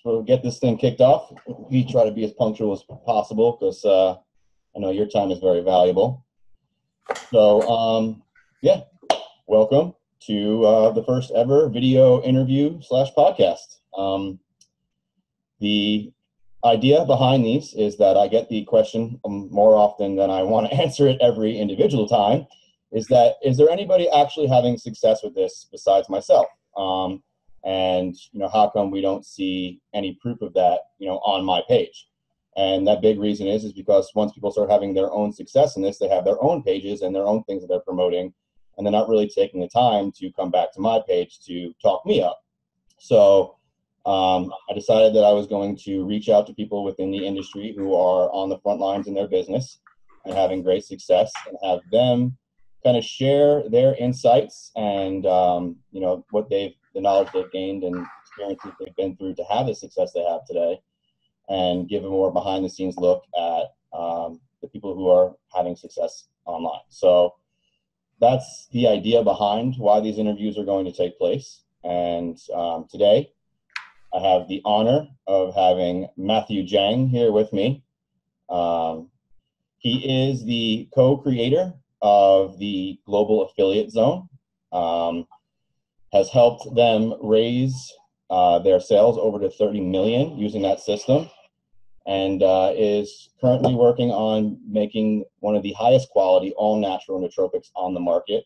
So we'll get this thing kicked off. We try to be as punctual as possible because I know your time is very valuable. So, yeah, welcome to the first ever video interview / podcast. The idea behind these is that I get the question more often than I want to answer it every individual time, is there anybody actually having success with this besides myself? And, how come we don't see any proof of that, on my page? And that big reason is because once people start having their own success in this, they have their own pages and their own things that they're promoting, and they're not really taking the time to come back to my page to talk me up. So I decided that I was going to reach out to people within the industry who are on the front lines in their business and having great success, and have them kind of share their insights and, the knowledge they've gained and experiences they've been through to have the success they have today, and give a more behind the scenes look at the people who are having success online. So that's the idea behind why these interviews are going to take place. And today I have the honor of having Mathieu Jang here with me. He is the co-creator of the Global Affiliate Zone, has helped them raise their sales over to 30 million using that system, and is currently working on making one of the highest quality all natural nootropics on the market,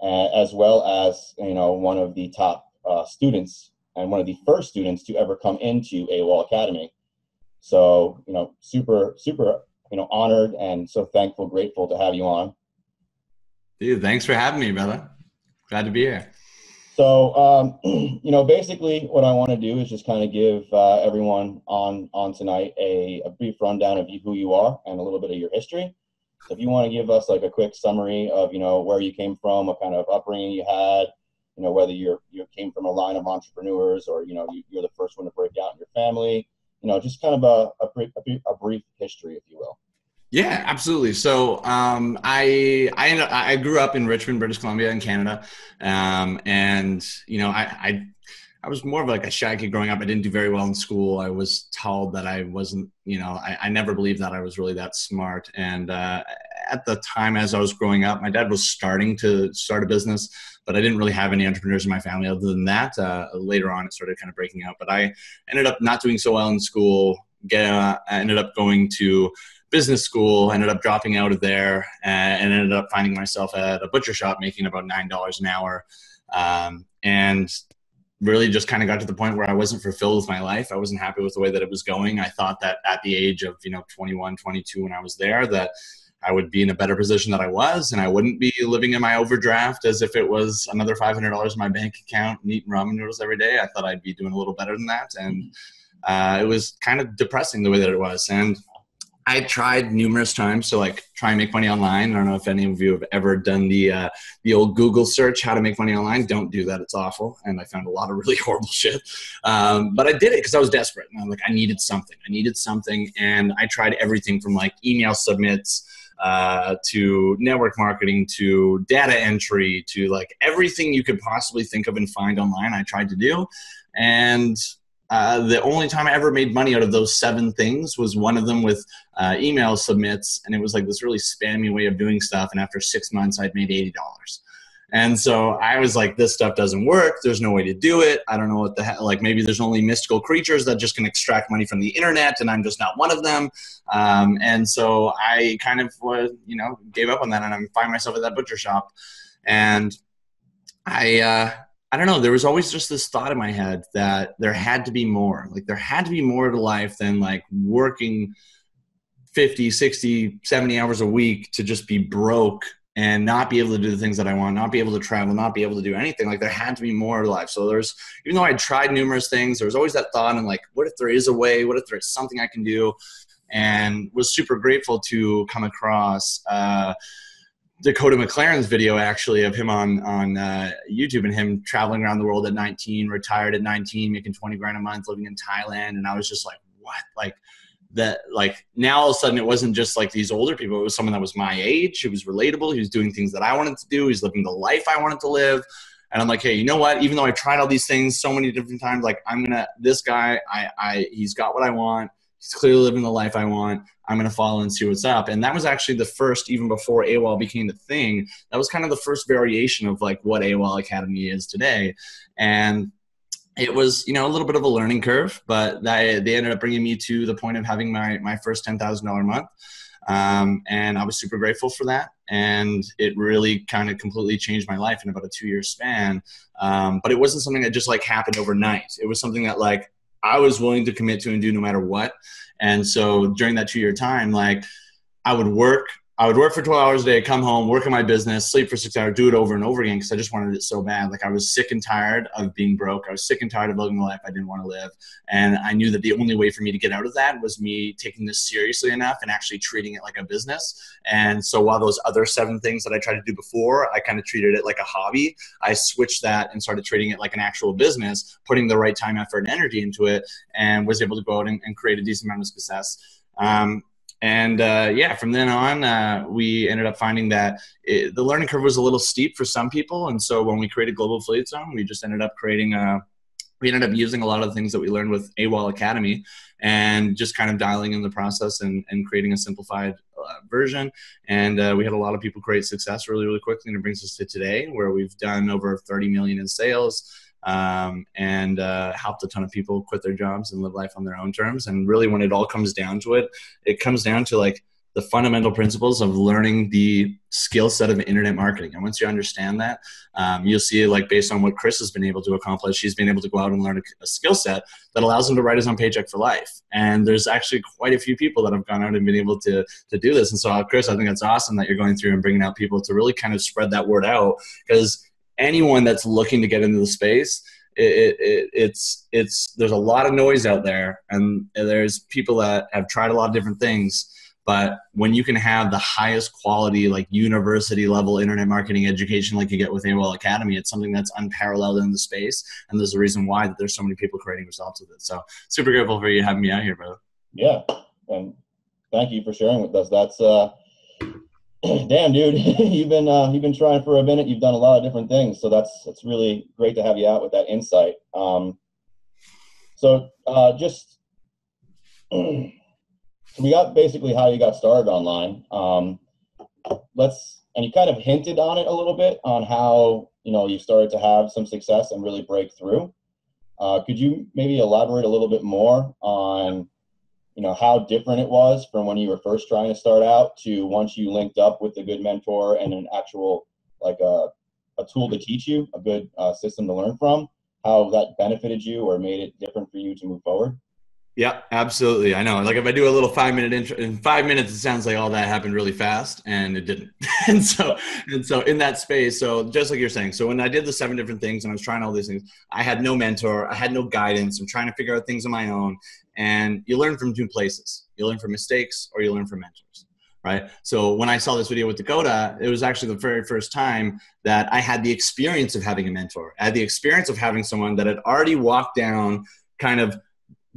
as well as one of the top students and one of the first students to ever come into AWOL Academy. So super honored and so thankful, grateful to have you on. Dude, thanks for having me, brother. Glad to be here. So, basically what I want to do is just kind of give everyone on tonight a brief rundown of who you are and a little bit of your history. So if you want to give us like a quick summary of, where you came from, what kind of upbringing you had, whether you came from a line of entrepreneurs or, you're the first one to break out in your family, just kind of a brief history, if you will. Yeah, absolutely. So I grew up in Richmond, British Columbia in Canada. And, I was more of like a shy kid growing up. I didn't do very well in school. I was told that I wasn't, I never believed that I was really that smart. And at the time as I was growing up, my dad was starting to start a business, but I didn't really have any entrepreneurs in my family other than that. Later on, it started kind of breaking out. But I ended up not doing so well in school. I ended up going to business school, ended up dropping out of there, and ended up finding myself at a butcher shop making about $9 an hour. And really just kind of got to the point where I wasn't fulfilled with my life. I wasn't happy with the way that it was going. I thought that at the age of 21, 22 when I was there, that I would be in a better position than I was, and I wouldn't be living in my overdraft as if it was another $500 in my bank account and eating ramen noodles every day. I thought I'd be doing a little better than that. And it was kind of depressing the way that it was. And I tried numerous times to try and make money online. I don't know if any of you have ever done the old Google search, how to make money online. Don't do that. It's awful. And I found a lot of really horrible shit. But I did it because I was desperate. And I was like, I needed something. And I tried everything from email submits to network marketing to data entry to everything you could possibly think of and find online. I tried to do. And the only time I ever made money out of those 7 things was one of them with email submits, and it was this really spammy way of doing stuff. And after 6 months, I'd made $80. And so I was like, this stuff doesn't work. There's no way to do it. I don't know what the hell, maybe there's only mystical creatures that just can extract money from the internet, and I'm just not one of them. And so I kind of, gave up on that, and I find myself at that butcher shop. And I don't know, there was always just this thought in my head that there had to be more. There had to be more to life than working 50, 60, 70 hours a week to just be broke and not be able to do the things that I want, not be able to travel, not be able to do anything. There had to be more to life. So even though I tried numerous things, there was always that thought and what if there is a way? What if there's something I can do? And was super grateful to come across Dakota McLaren's video actually of him on YouTube, and him traveling around the world at 19, retired at 19, making 20 grand a month, living in Thailand. And I was just like, what? Now all of a sudden it wasn't just these older people. It was someone that was my age. It was relatable. He was doing things that I wanted to do. He was living the life I wanted to live. And I'm like, hey, you know what? Even though I tried all these things so many different times, like this guy, he's got what I want. He's clearly living the life I want. I'm going to follow and see what's up. And that was actually the first, even before AWOL became the thing, that was kind of the first variation of like what AWOL Academy is today. And it was, a little bit of a learning curve, but they ended up bringing me to the point of having my first $10,000 month. And I was super grateful for that. And it really kind of completely changed my life in about a 2-year span. But it wasn't something that just like happened overnight. It was something that like I was willing to commit to and do no matter what. And so during that 2-year time, like I would work for 12 hours a day, come home, work in my business, sleep for 6 hours, do it over and over again because I just wanted it so bad. Like I was sick and tired of being broke. I was sick and tired of living the life I didn't want to live. And I knew that the only way for me to get out of that was me taking this seriously enough and actually treating it like a business. And so while those other 7 things that I tried to do before, I kind of treated it like a hobby, I switched that and started treating it like an actual business, putting the right time, effort, and energy into it, and was able to go out and create a decent amount of success. From then on, we ended up finding that the learning curve was a little steep for some people. And so when we created Global Affiliate Zone, we just ended up we ended up using a lot of the things that we learned with AWOL Academy and just kind of dialing in the process and creating a simplified version. And we had a lot of people create success really, really quickly. And it brings us to today where we've done over 30 million in sales. And helped a ton of people quit their jobs and live life on their own terms. And really when it all comes down to it, it comes down to like the fundamental principles of learning the skill set of internet marketing. And once you understand that, you'll see like based on what Chris has been able to accomplish, he's been able to go out and learn a skill set that allows him to write his own paycheck for life. And there's actually quite a few people that have gone out and been able to do this. And so Chris, I think it's awesome that you're going through and bringing out people to really kind of spread that word out, because anyone that's looking to get into the space, there's a lot of noise out there, and there's people that have tried a lot of different things. But when you can have the highest quality, like university level internet marketing education, like you get with AWOL Academy, it's something that's unparalleled in the space. And there's a reason why that there's so many people creating results with it. So super grateful for you having me out here, brother. Yeah. And thank you for sharing with us. That's, damn, dude, you've been trying for a minute. You've done a lot of different things, so it's really great to have you out with that insight. We got basically how you got started online. And you kind of hinted on it a little bit on how you started to have some success and really break through. Could you maybe elaborate a little bit more on how different it was from when you were first trying to start out to once you linked up with a good mentor and an actual, like a tool to teach you, a good system to learn from, how that benefited you or made it different for you to move forward? Yeah, absolutely. I know. Like if I do a little 5-minute intro in 5 minutes, it sounds like all that happened really fast, and it didn't. and so in that space, so just like you're saying, so when I did the 7 different things and I was trying all these things, I had no mentor, I had no guidance. I'm trying to figure out things on my own. And you learn from 2 places. You learn from mistakes or you learn from mentors, right? So when I saw this video with Dakota, it was actually the very first time that I had the experience of having a mentor. I had the experience of having someone that had already walked down, kind of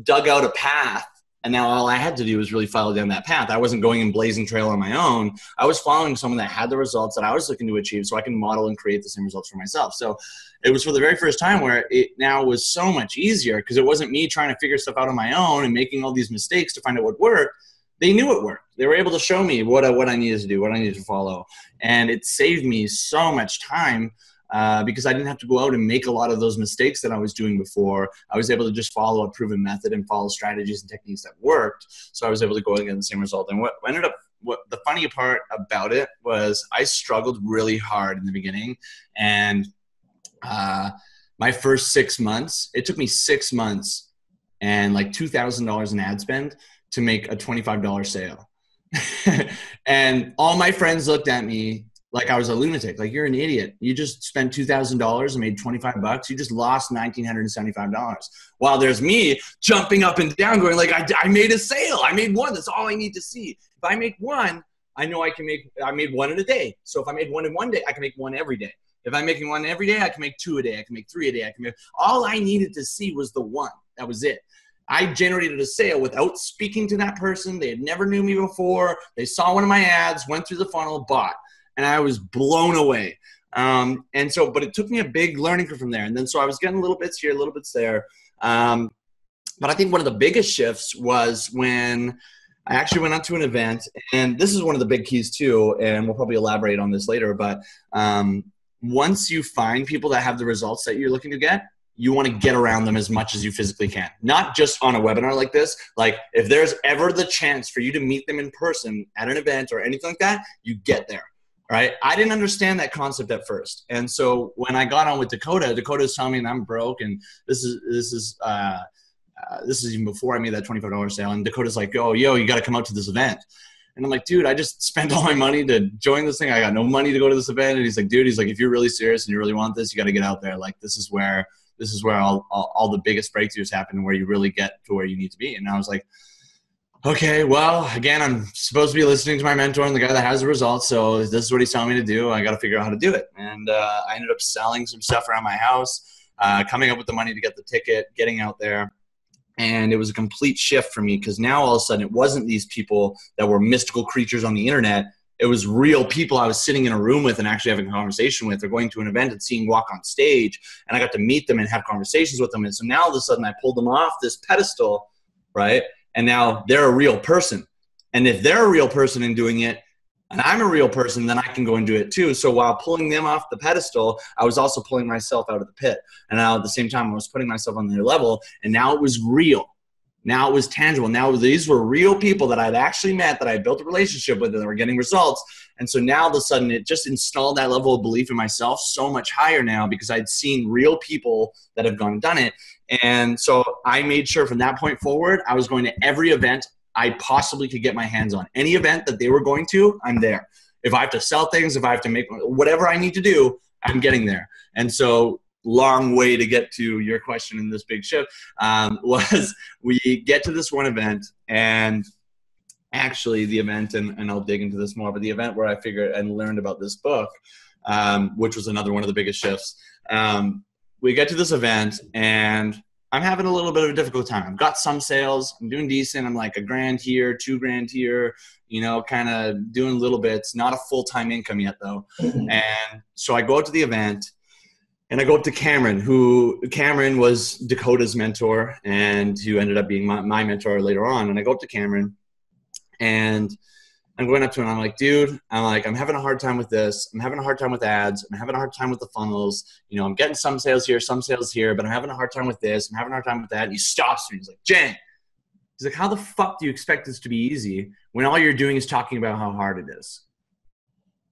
dug out a path, and now all I had to do was really follow down that path. I wasn't going in blazing trail on my own. I was following someone that had the results that I was looking to achieve, so I can model and create the same results for myself. So it was for the very first time where it now was so much easier, because it wasn't me trying to figure stuff out on my own and making all these mistakes to find out what worked. They knew it worked. They were able to show me what I needed to do, what I needed to follow. And it saved me so much time, because I didn't have to go out and make a lot of those mistakes that I was doing before. I was able to just follow a proven method and follow strategies and techniques that worked. So I was able to go and get the same result. And what the funny part about it was I struggled really hard in the beginning. And my first 6 months, it took me 6 months and like $2,000 in ad spend to make a $25 sale. And all my friends looked at me like I was a lunatic. Like, you're an idiot. You just spent $2,000 and made $25. You just lost $1,975. While there's me jumping up and down going like, I made a sale. I made one. That's all I need to see. If I make one, I know I made one in a day. So if I made one in one day, I can make one every day. If I'm making one every day, I can make 2 a day. I can make 3 a day. All I needed to see was the one. That was it. I generated a sale without speaking to that person. They had never knew me before. They saw one of my ads, went through the funnel, bought. And I was blown away. But it took me a big learning curve from there. And then, so I was getting little bits here, little bits there. But I think one of the biggest shifts was when I actually went out to an event, and this is one of the big keys too, and we'll probably elaborate on this later, but once you find people that have the results that you're looking to get, you want to get around them as much as you physically can. Not just on a webinar like this. Like, if there's ever the chance for you to meet them in person at an event or anything like that, you get there. Right? I didn't understand that concept at first. And so when I got on with Dakota's telling me that I'm broke, and this is even before I made that $25 sale. And Dakota's like, oh, yo, you got to come out to this event. And I'm like, dude, I just spent all my money to join this thing. I got no money to go to this event. And he's like, dude, if you're really serious and you really want this, you got to get out there. Like, this is where all the biggest breakthroughs happen, where you really get to where you need to be. And I was like, okay, well, again, I'm supposed to be listening to my mentor and the guy that has the results. So this is what he's telling me to do. I got to figure out how to do it. And I ended up selling some stuff around my house, coming up with the money to get the ticket, getting out there. And it was a complete shift for me, because now all of a sudden it wasn't these people that were mystical creatures on the internet. It was real people I was sitting in a room with and actually having a conversation with, or going to an event and seeing walk on stage. And I got to meet them and have conversations with them. And so now all of a sudden I pulled them off this pedestal, right? And now they're a real person. And if they're a real person in doing it, and I'm a real person, then I can go and do it too. So while pulling them off the pedestal, I was also pulling myself out of the pit. And now at the same time, I was putting myself on their level. And now it was real. Now it was tangible. Now these were real people that I'd actually met, that I built a relationship with, and that were getting results. And so now all of a sudden it just installed that level of belief in myself so much higher now, because I'd seen real people that have gone and done it. And so I made sure from that point forward, I was going to every event I possibly could get my hands on. Any event that they were going to, I'm there. If I have to sell things, if I have to make whatever I need to do, I'm getting there. And so, long way to get to your question in this big shift, was we get to this one event, and actually the event, and I'll dig into this more, but the event where I figured and learned about this book, which was another one of the biggest shifts. We get to this event, and I'm having a little bit of a difficult time. I've got some sales. I'm doing decent. I'm like $1,000 here, $2,000 here, kind of doing little bits. Not a full-time income yet, though. And so I go out to the event, and I go up to Cameron was Dakota's mentor, and who ended up being my mentor later on. And I go up to Cameron, and I'm going up to him, and I'm like, dude, I'm having a hard time with this. I'm having a hard time with ads. I'm having a hard time with the funnels. I'm getting some sales here, but I'm having a hard time with this. I'm having a hard time with that. And he stops me. He's like, Jang. He's like, how the fuck do you expect this to be easy when all you're doing is talking about how hard it is?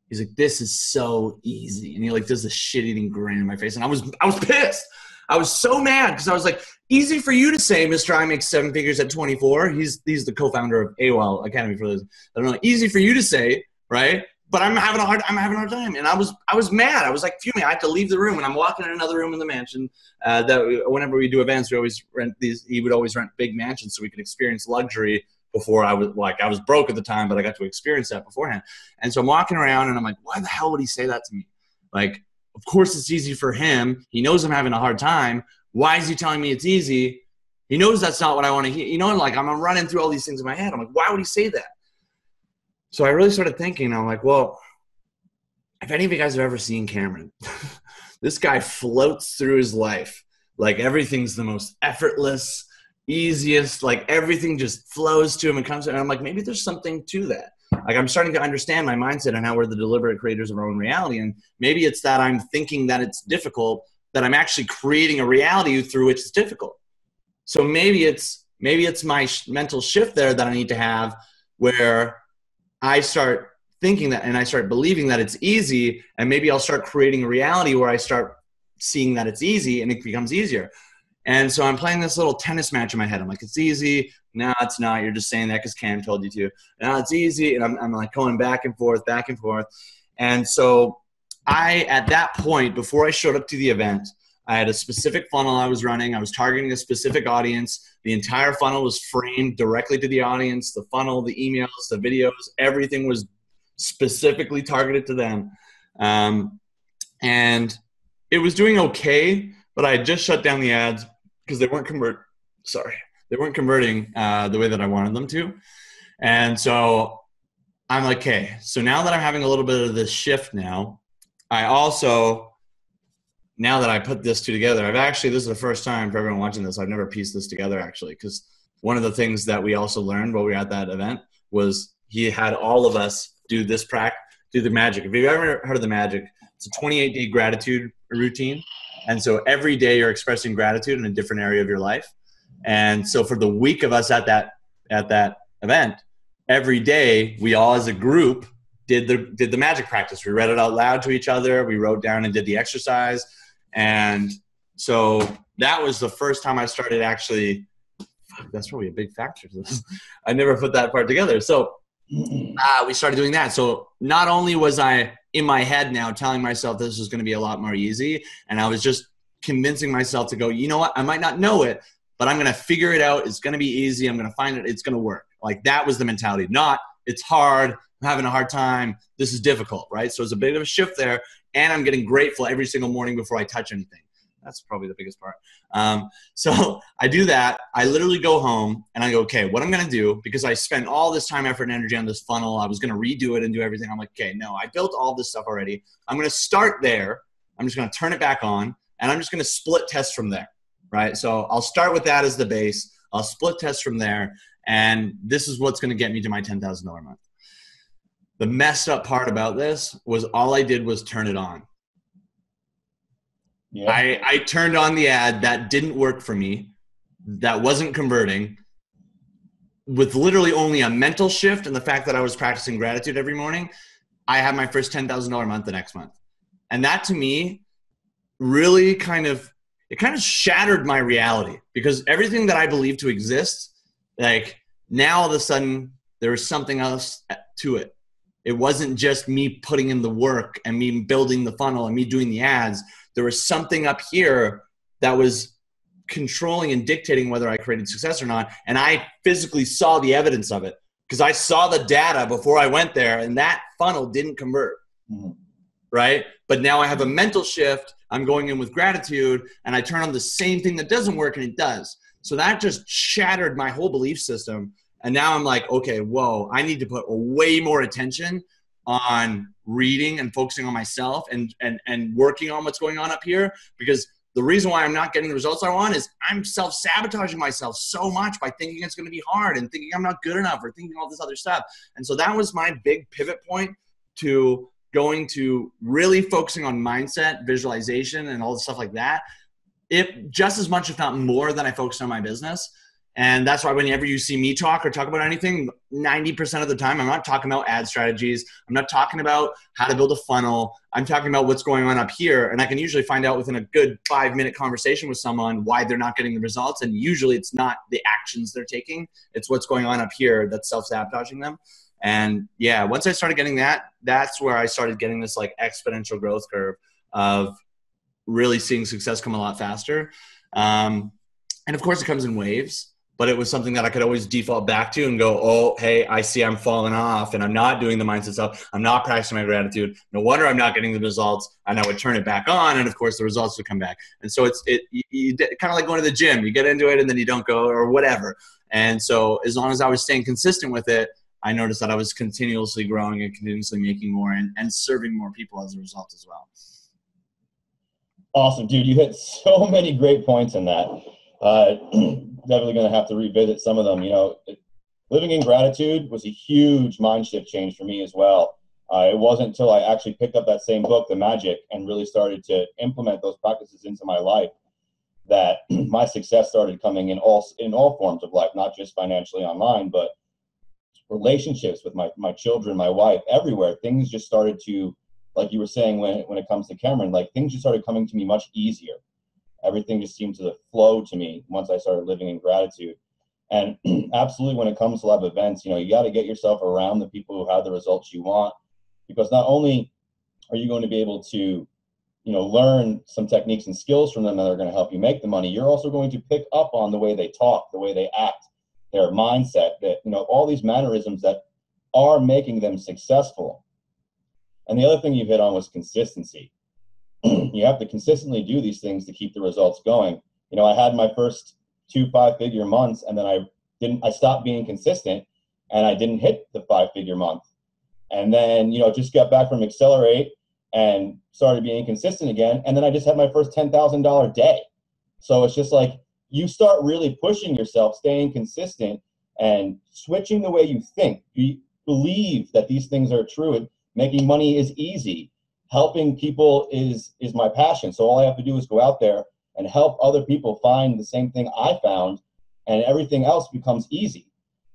He's like, this is so easy. And he does this shit-eating grin in my face. And I was pissed. I was so mad, because I was like, easy for you to say, Mr. I make 7 figures at 24. He's the co-founder of AWOL Academy, for those I don't know. Easy for you to say, right? But I'm having a hard time. And I was mad. I was like fuming. I had to leave the room, and I'm walking in another room in the mansion. Whenever we do events, we always rent these. He would always rent big mansions so we could experience luxury before I was broke at the time, but I got to experience that beforehand. And so I'm walking around, and I'm like, why the hell would he say that to me? Like, of course it's easy for him. He knows I'm having a hard time. Why is he telling me it's easy? He knows that's not what I want to hear. I'm running through all these things in my head. I'm like, why would he say that? So I really started thinking. I'm like, well, if any of you guys have ever seen Cameron, this guy floats through his life like everything's the most effortless, easiest, like everything just flows to him and comes to him. And I'm like, maybe there's something to that. Like, I'm starting to understand my mindset and how we're the deliberate creators of our own reality. And maybe it's that I'm thinking that it's difficult, that I'm actually creating a reality through which it's difficult. So maybe it's my mental shift there that I need to have, where I start thinking that and I start believing that it's easy, and maybe I'll start creating a reality where I start seeing that it's easy and it becomes easier. And so I'm playing this little tennis match in my head. I'm like, it's easy. No, it's not. You're just saying that because Cam told you to. No, it's easy. And I'm like going back and forth, back and forth. And so at that point, before I showed up to the event, I had a specific funnel I was running. I was targeting a specific audience. The entire funnel was framed directly to the audience. The funnel, the emails, the videos, everything was specifically targeted to them. And it was doing okay, but I had just shut down the ads because they weren't converting the way that I wanted them to. And so I'm like, okay, so now that I'm having a little bit of this shift now, I also, now that I put this two together, this is the first time for everyone watching this, I've never pieced this together actually, because one of the things that we also learned while we were at that event was he had all of us do the magic. If you've ever heard of the magic, it's a 28-day gratitude routine. And so every day you're expressing gratitude in a different area of your life. And so for the week of us at that event, every day we all as a group did the magic practice. We read it out loud to each other. We wrote down and did the exercise. And so that was the first time I started actually, that's probably a big factor to this. I never put that part together. So we started doing that. So not only was I in my head now telling myself this was going to be a lot more easy, and I was just convincing myself to go, you know what, I might not know it, but I'm going to figure it out. It's going to be easy. I'm going to find it. It's going to work. Like that was the mentality. Not it's hard. I'm having a hard time. This is difficult, right? So it's a bit of a shift there, and I'm getting grateful every single morning before I touch anything. That's probably the biggest part. So I do that. I literally go home and I go, okay, what I'm going to do, because I spent all this time, effort, and energy on this funnel. I was going to redo it and do everything. I'm like, okay, no, I built all this stuff already. I'm going to start there. I'm just going to turn it back on, and I'm just going to split test from there, right? So I'll start with that as the base. I'll split test from there. And this is what's going to get me to my $10,000 a month. The messed up part about this was all I did was turn it on. Yeah. I turned on the ad that didn't work for me, that wasn't converting, with literally only a mental shift and the fact that I was practicing gratitude every morning. I had my first $10,000 a month the next month. And that to me really it kind of shattered my reality, because everything that I believed to exist, like now all of a sudden there was something else to it. It wasn't just me putting in the work and me building the funnel and me doing the ads. There was something up here that was controlling and dictating whether I created success or not. And I physically saw the evidence of it, because I saw the data before I went there, and that funnel didn't convert, right? But now I have a mental shift. I'm going in with gratitude, and I turn on the same thing that doesn't work, and it does. So that just shattered my whole belief system. And now I'm like, okay, whoa, I need to put way more attention on reading and focusing on myself and working on what's going on up here, because the reason why I'm not getting the results I want is I'm self-sabotaging myself so much by thinking it's going to be hard and thinking I'm not good enough or thinking all this other stuff. And so that was my big pivot point to going to really focusing on mindset, visualization, and all the stuff like that. It just as much, if not more, than I focused on my business. And that's why whenever you see me talk or talk about anything, 90% of the time, I'm not talking about ad strategies. I'm not talking about how to build a funnel. I'm talking about what's going on up here. And I can usually find out within a good 5-minute conversation with someone why they're not getting the results. And usually it's not the actions they're taking. It's what's going on up here that's self-sabotaging them. And yeah, once I started getting that, that's where I started getting this like exponential growth curve of really seeing success come a lot faster. And of course it comes in waves. But it was something that I could always default back to and go, oh, hey, I see I'm falling off and I'm not doing the mindset stuff. I'm not practicing my gratitude. No wonder I'm not getting the results. And I would turn it back on, and of course the results would come back. And so it's kind of like going to the gym. You get into it and then you don't go or whatever. And so as long as I was staying consistent with it, I noticed that I was continuously growing and continuously making more and serving more people as a result as well. Awesome, dude. You hit so many great points in that. Definitely going to have to revisit some of them. You know, living in gratitude was a huge mind shift change for me as well. It wasn't until I actually picked up that same book, The Magic, and really started to implement those practices into my life that my success started coming in all forms of life, not just financially online, but relationships with my children, my wife, everywhere. Things just started to, like you were saying when it comes to Cameron, like things just started coming to me much easier. Everything just seemed to flow to me once I started living in gratitude. And absolutely, when it comes to live events, you know, you got to get yourself around the people who have the results you want, because not only are you going to be able to, you know, learn some techniques and skills from them that are going to help you make the money, you're also going to pick up on the way they talk, the way they act, their mindset, that, you know, all these mannerisms that are making them successful. And the other thing you hit on was consistency. You have to consistently do these things to keep the results going. You know, I had my first 2 5-figure months, and then I stopped being consistent, and I didn't hit the 5-figure month. And then, you know, just got back from Accelerate, and started being inconsistent again. And then I just had my first $10,000 day. So it's just like, you start really pushing yourself, staying consistent and switching the way you think. Believe that these things are true, and making money is easy. Helping people is my passion. So all I have to do is go out there and help other people find the same thing I found, and everything else becomes easy.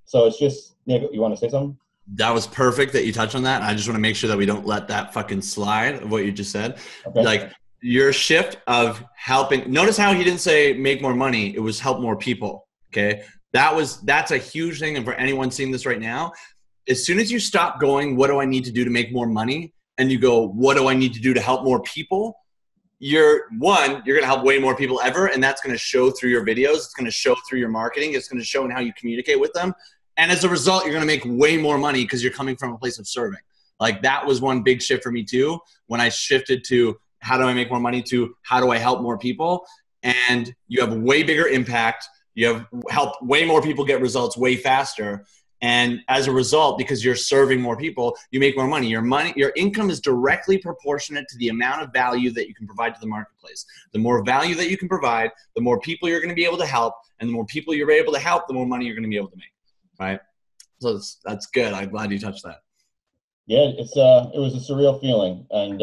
So it's just, Nick, you want to say something? That was perfect that you touched on that. I just want to make sure that we don't let that fucking slide of what you just said. Okay. Like your shift of helping, notice how he didn't say make more money. It was help more people. Okay. That's a huge thing. And for anyone seeing this right now, as soon as you stop going, what do I need to do to make more money? And you go, what do I need to do to help more people? You're going to help way more people ever. And that's going to show through your videos. It's going to show through your marketing. It's going to show in how you communicate with them. And as a result, you're going to make way more money because you're coming from a place of serving. Like that was one big shift for me too. When I shifted to how do I make more money to how do I help more people? And you have way bigger impact. You have helped way more people get results way faster. And as a result, because you're serving more people, you make more money. Your income is directly proportionate to the amount of value that you can provide to the marketplace. The more value that you can provide, the more people you're going to be able to help. And the more people you're able to help, the more money you're going to be able to make. Right. So that's good. I'm glad you touched that. Yeah, it was a surreal feeling. And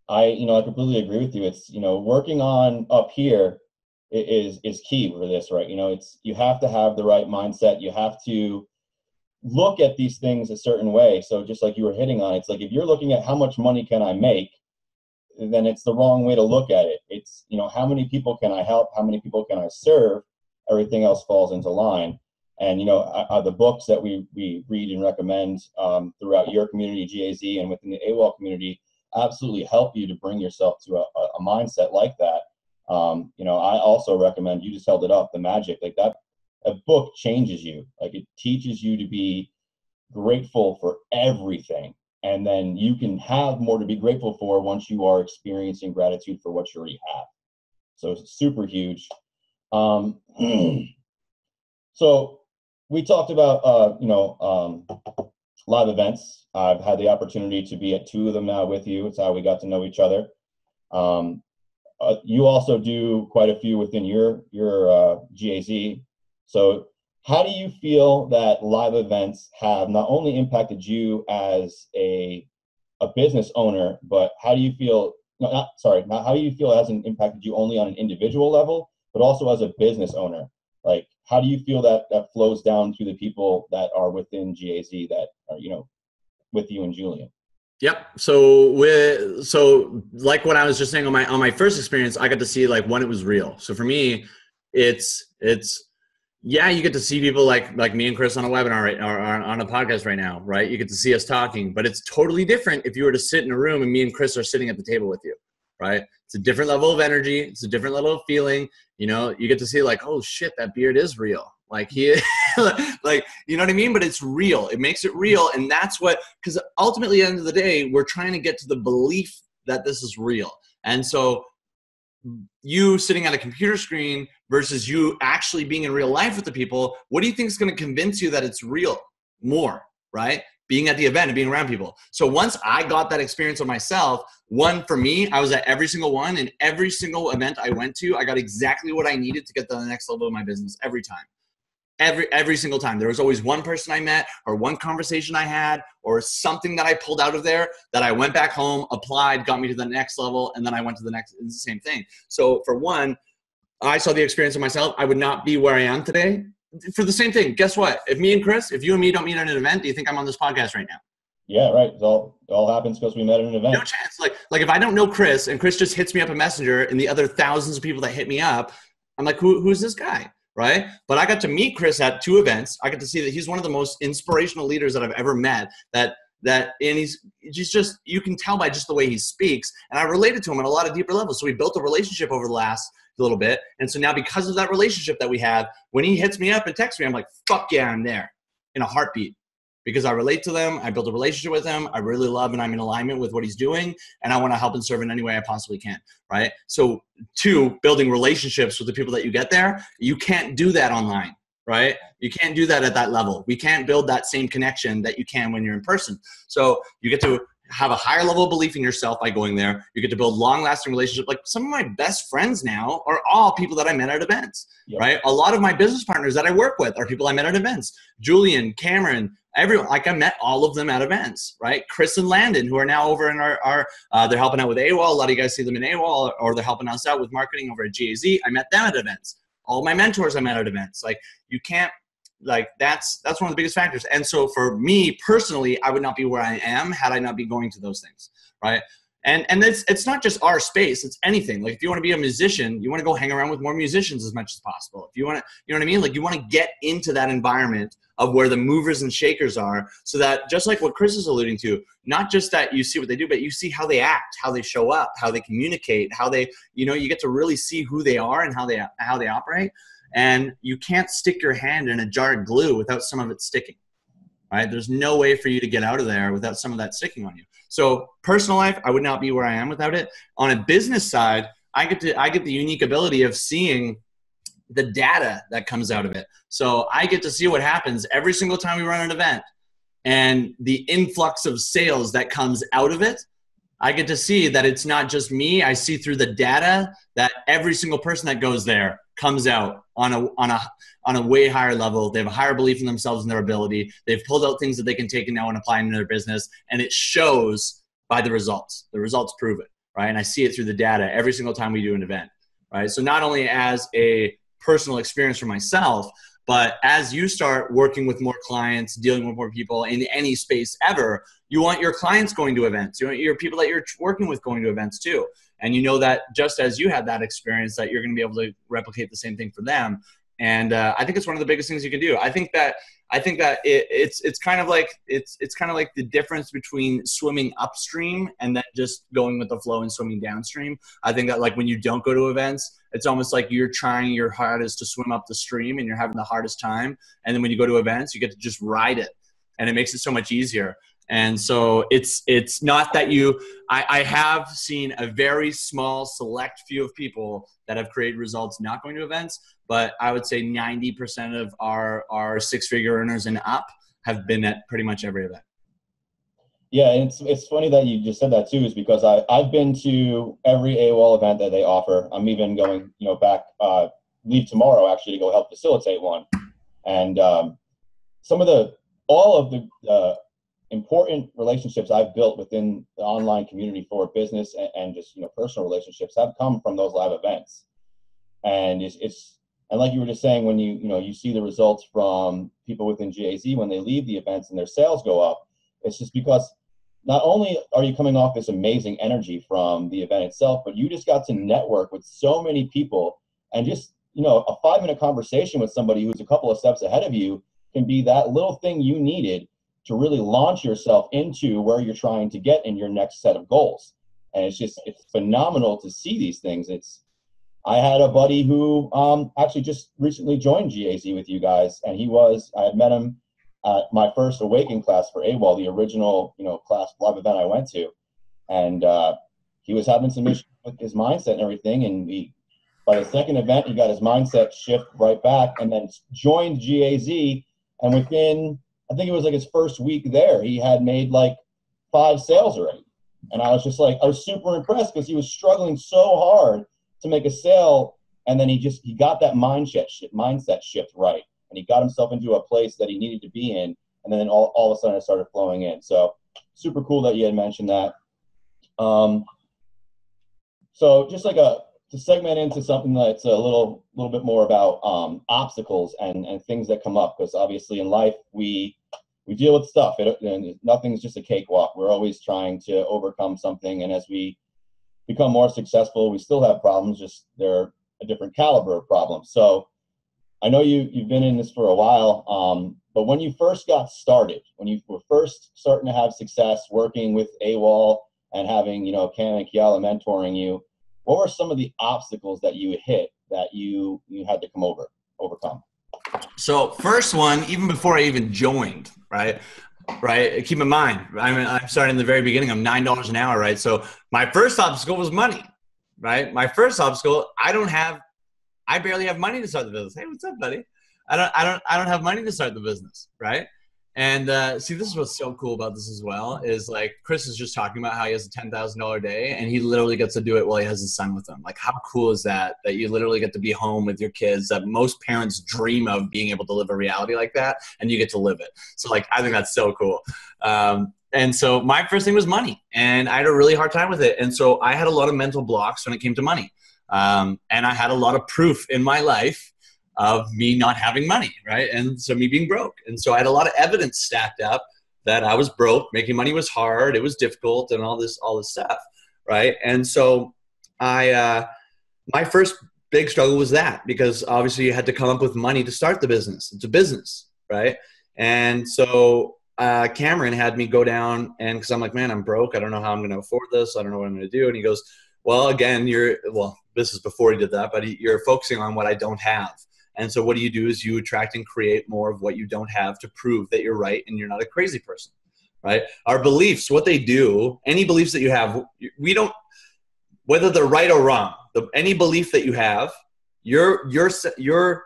I completely agree with you. It's, working on up here is key for this, right? You have to have the right mindset. You have to look at these things a certain way. So just like you were hitting on, it's like, if you're looking at how much money can I make, then it's the wrong way to look at it. It's, how many people can I help? How many people can I serve? Everything else falls into line. And, the books that we read and recommend throughout your community, GAZ, and within the AWOL community, absolutely help you to bring yourself to a mindset like that. I also recommend, you just held it up, The Magic, like that. A book changes you. Like it teaches you to be grateful for everything. And then you can have more to be grateful for once you are experiencing gratitude for what you already have. So it's super huge. So we talked about, live events. I've had the opportunity to be at 2 of them now with you. It's how we got to know each other. You also do quite a few within your GAZ. So how do you feel that live events have not only impacted you as a business owner, but how do you feel, not how do you feel it hasn't impacted you only on an individual level, but also as a business owner? Like, how do you feel that flows down to the people that are within GAZ that are, with you and Julian? Yep. So like what I was just saying on my first experience, I got to see like when it was real. So for me, it's yeah, you get to see people like me and Chris on a webinar or on a podcast right now, right? You get to see us talking, but it's totally different if you were to sit in a room and me and Chris are sitting at the table with you, right? It's a different level of energy. It's a different level of feeling. You get to see like, oh shit, that beard is real. Like like, you know what I mean? But it's real. It makes it real. And that's because ultimately at the end of the day, we're trying to get to the belief that this is real. And so you sitting at a computer screen versus you actually being in real life with the people, what do you think is going to convince you that it's real more, right? Being at the event and being around people. So once I got that experience of myself, one, for me, I was at every single one, and every single event I went to, I got exactly what I needed to get to the next level of my business every time. Every single time. There was always one person I met or one conversation I had or something that I pulled out of there that I went back home, applied, got me to the next level, and then I went to the next. It's the same thing. So for one, I saw the experience of myself. I would not be where I am today for the same thing. Guess what? If you and me don't meet at an event, do you think I'm on this podcast right now? Yeah, right. It all happens because we met at an event. No chance. Like if I don't know Chris and Chris just hits me up a messenger and the other thousands of people that hit me up, I'm like, who's this guy? Right? But I got to meet Chris at 2 events. I got to see that he's one of the most inspirational leaders that I've ever met. And he's just, you can tell by just the way he speaks. And I related to him on a lot of deeper levels. So we built a relationship over the last little bit. And so now because of that relationship that we have, when he hits me up and texts me, I'm like, fuck yeah, I'm there in a heartbeat. Because I relate to them, I built a relationship with him, I really love and I'm in alignment with what he's doing, and I want to help and serve in any way I possibly can, right? So 2, building relationships with the people that you get there, you can't do that online, right? You can't do that at that level. We can't build that same connection that you can when you're in person. So you get to have a higher level of belief in yourself by going there. You get to build long-lasting relationships. Like some of my best friends now are all people that I met at events, right? A lot of my business partners that I work with are people I met at events. Julian, Cameron, everyone, like I met all of them at events, right? Chris and Landon, who are now over in our they're helping out with AWOL. A lot of you guys see them in AWOL, or they're helping us out with marketing over at GAZ. I met them at events. All my mentors I met at events. Like you can't, like that's one of the biggest factors. And so for me personally, I would not be where I am had I not be going to those things, right? And it's not just our space, it's anything. Like if you want to be a musician, you want to go hang around with more musicians as much as possible. If you want to, you know what I mean? Like you want to get into that environment of where the movers and shakers are, so that just like what Chris is alluding to, not just that you see what they do, but you see how they act, how they show up, how they communicate, how they, you know, you get to really see who they are and how they operate. And you can't stick your hand in a jar of glue without some of it sticking, right? There's no way for you to get out of there without some of that sticking on you. So personal life, I would not be where I am without it. On a business side, I get the unique ability of seeing the data that comes out of it. So I get to see what happens every single time we run an event, and the influx of sales that comes out of it. I get to see that it's not just me. I see through the data that every single person that goes there comes out on a way higher level. They have a higher belief in themselves and their ability. They've pulled out things that they can take now and apply into their business, and it shows by the results. The results prove it, right? And I see it through the data every single time we do an event, right? So not only as a personal experience for myself, but as you start working with more clients, dealing with more people in any space ever, you want your clients going to events. You want your people that you're working with going to events too. And you know that just as you had that experience, that you're going to be able to replicate the same thing for them. And I think it's one of the biggest things you can do. I think that it's kind of like the difference between swimming upstream and then just going with the flow and swimming downstream. I think that like when you don't go to events, it's almost like you're trying your hardest to swim up the stream and you're having the hardest time. And then when you go to events, you get to just ride it, and it makes it so much easier. And so it's not that I have seen a very small select few of people that have created results not going to events, but I would say 90% of our six-figure earners and up have been at pretty much every event. Yeah, and it's funny that you just said that too, is because I've been to every AWOL event that they offer. I'm even going, back, leave tomorrow actually to go help facilitate one. And all of the important relationships I've built within the online community for business and just, personal relationships have come from those live events. And and like you were just saying, when you see the results from people within GAZ, when they leave the events and their sales go up, it's just because not only are you coming off this amazing energy from the event itself, but you just got to network with so many people, and just, a 5-minute conversation with somebody who's a couple of steps ahead of you can be that little thing you needed to really launch yourself into where you're trying to get in your next set of goals. And it's phenomenal to see these things. I had a buddy who actually just recently joined GAZ with you guys, and I had met him at my first Awaken class for AWOL, the original, class live event I went to. And he was having some issues with his mindset and everything. And by the second event, he got his mindset shift right back, and then joined GAZ. And within, I think it was like his first week there, he had made like 5 sales already. And I was super impressed, because he was struggling so hard to make a sale. And then he got that mindset shift right. And he got himself into a place that he needed to be in. And then all of a sudden it started flowing in. So super cool that you had mentioned that. So just to segment into something that's a little bit more about obstacles and things that come up, because obviously in life we deal with stuff. And nothing's just a cakewalk. We're always trying to overcome something, and as we become more successful, we still have problems. Just they're a different caliber of problems. So I know you've been in this for a while, but when you first got started, when you were first starting to have success working with AWOL and having Cam and Kiala mentoring you, what were some of the obstacles that you hit that you had to overcome? So first one, even before I even joined, right? Keep in mind, I'm starting in the very beginning. I'm $9 an hour, right? So my first obstacle was money, right? My first obstacle, I barely have money to start the business. Hey, what's up, buddy? I don't have money to start the business, right? And see, this is what's so cool about this as well is like Chris is just talking about how he has a $10,000 day and he literally gets to do it while he has his son with him. Like how cool is that you literally get to be home with your kids that most parents dream of being able to live a reality like that and you get to live it. So like, I think that's so cool. And so my first thing was money and I had a really hard time with it. And so I had a lot of mental blocks when it came to money. And I had a lot of proof in my life of me not having money, right? And so me being broke. And so I had a lot of evidence stacked up that I was broke, making money was hard, it was difficult, and all this stuff, right? And so my first big struggle was that because obviously you had to come up with money to start the business. It's a business, right? And so Cameron had me go down and because I'm like, man, I'm broke. I don't know how I'm going to afford this. I don't know what I'm going to do. And he goes, well, again, this is before he did that, but you're focusing on what I don't have. And so what do? Is you attract and create more of what you don't have to prove that you're right and you're not a crazy person, right? Our beliefs, what they do, any beliefs that you have, we don't, whether they're right or wrong, any belief that you have, your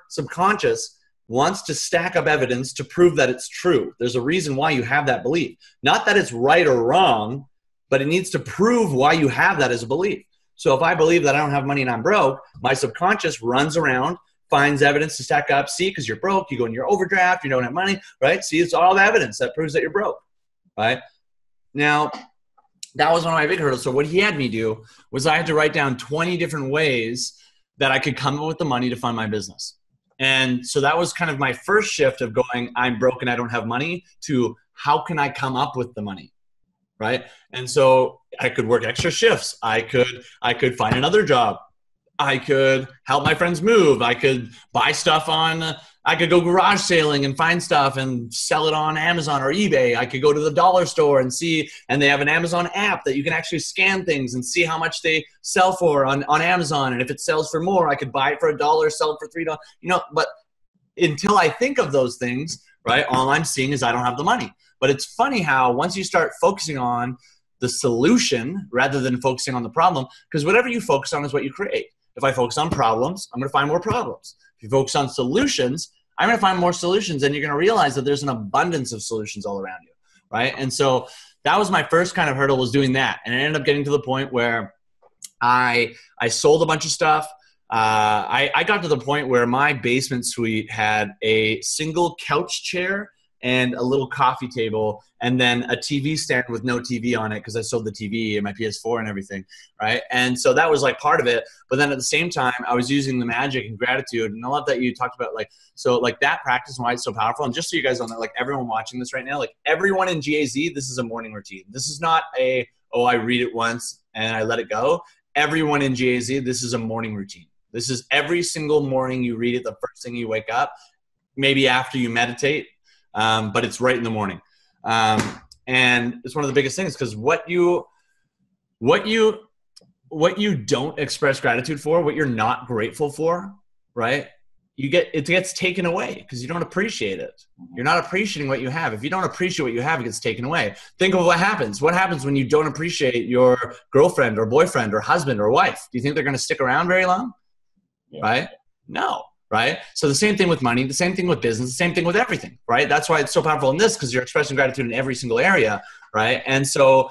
subconscious wants to stack up evidence to prove that it's true. There's a reason why you have that belief. Not that it's right or wrong, but it needs to prove why you have that as a belief. So if I believe that I don't have money and I'm broke, my subconscious runs around, finds evidence to stack up. See, because you're broke, you go in your overdraft, you don't have money, right? See, it's all the evidence that proves that you're broke, right? Now, that was one of my big hurdles. So what he had me do was I had to write down 20 different ways that I could come up with the money to fund my business. And so that was kind of my first shift of going, I'm broke and I don't have money, to how can I come up with the money, right? And so I could work extra shifts. I could find another job. I could help my friends move. I could buy stuff I could go garage sailing and find stuff and sell it on Amazon or eBay. I could go to the dollar store and see, and they have an Amazon app that you can actually scan things and see how much they sell for on Amazon. And if it sells for more, I could buy it for $1, sell it for $3, but until I think of those things, right, all I'm seeing is I don't have the money. But it's funny how once you start focusing on the solution rather than focusing on the problem, because whatever you focus on is what you create. If I focus on problems, I'm going to find more problems. If you focus on solutions, I'm going to find more solutions, and you're going to realize that there's an abundance of solutions all around you, right? And so that was my first kind of hurdle, was doing that. And it ended up getting to the point where I sold a bunch of stuff. I got to the point where my basement suite had a single couch chair and a little coffee table, and then a TV stand with no TV on it because I sold the TV and my PS4 and everything, right? And so that was like part of it. But then at the same time, I was using the magic and gratitude. And I love that you talked about that practice and why it's so powerful. And just so you guys know, like everyone watching this right now, like everyone in GAZ, this is a morning routine. This is not I read it once and I let it go. Everyone in GAZ, this is a morning routine. This is every single morning you read it, the first thing you wake up, maybe after you meditate. But it's right in the morning. And it's one of the biggest things, because what you don't express gratitude for, what you're not grateful for, right? It gets taken away because you don't appreciate it. You're not appreciating what you have. If you don't appreciate what you have, it gets taken away. Think of what happens. What happens when you don't appreciate your girlfriend or boyfriend or husband or wife? Do you think they're going to stick around very long? Yeah. Right? No. Right? So the same thing with money, the same thing with business, the same thing with everything, right? That's why it's so powerful in this, because you're expressing gratitude in every single area, right? And so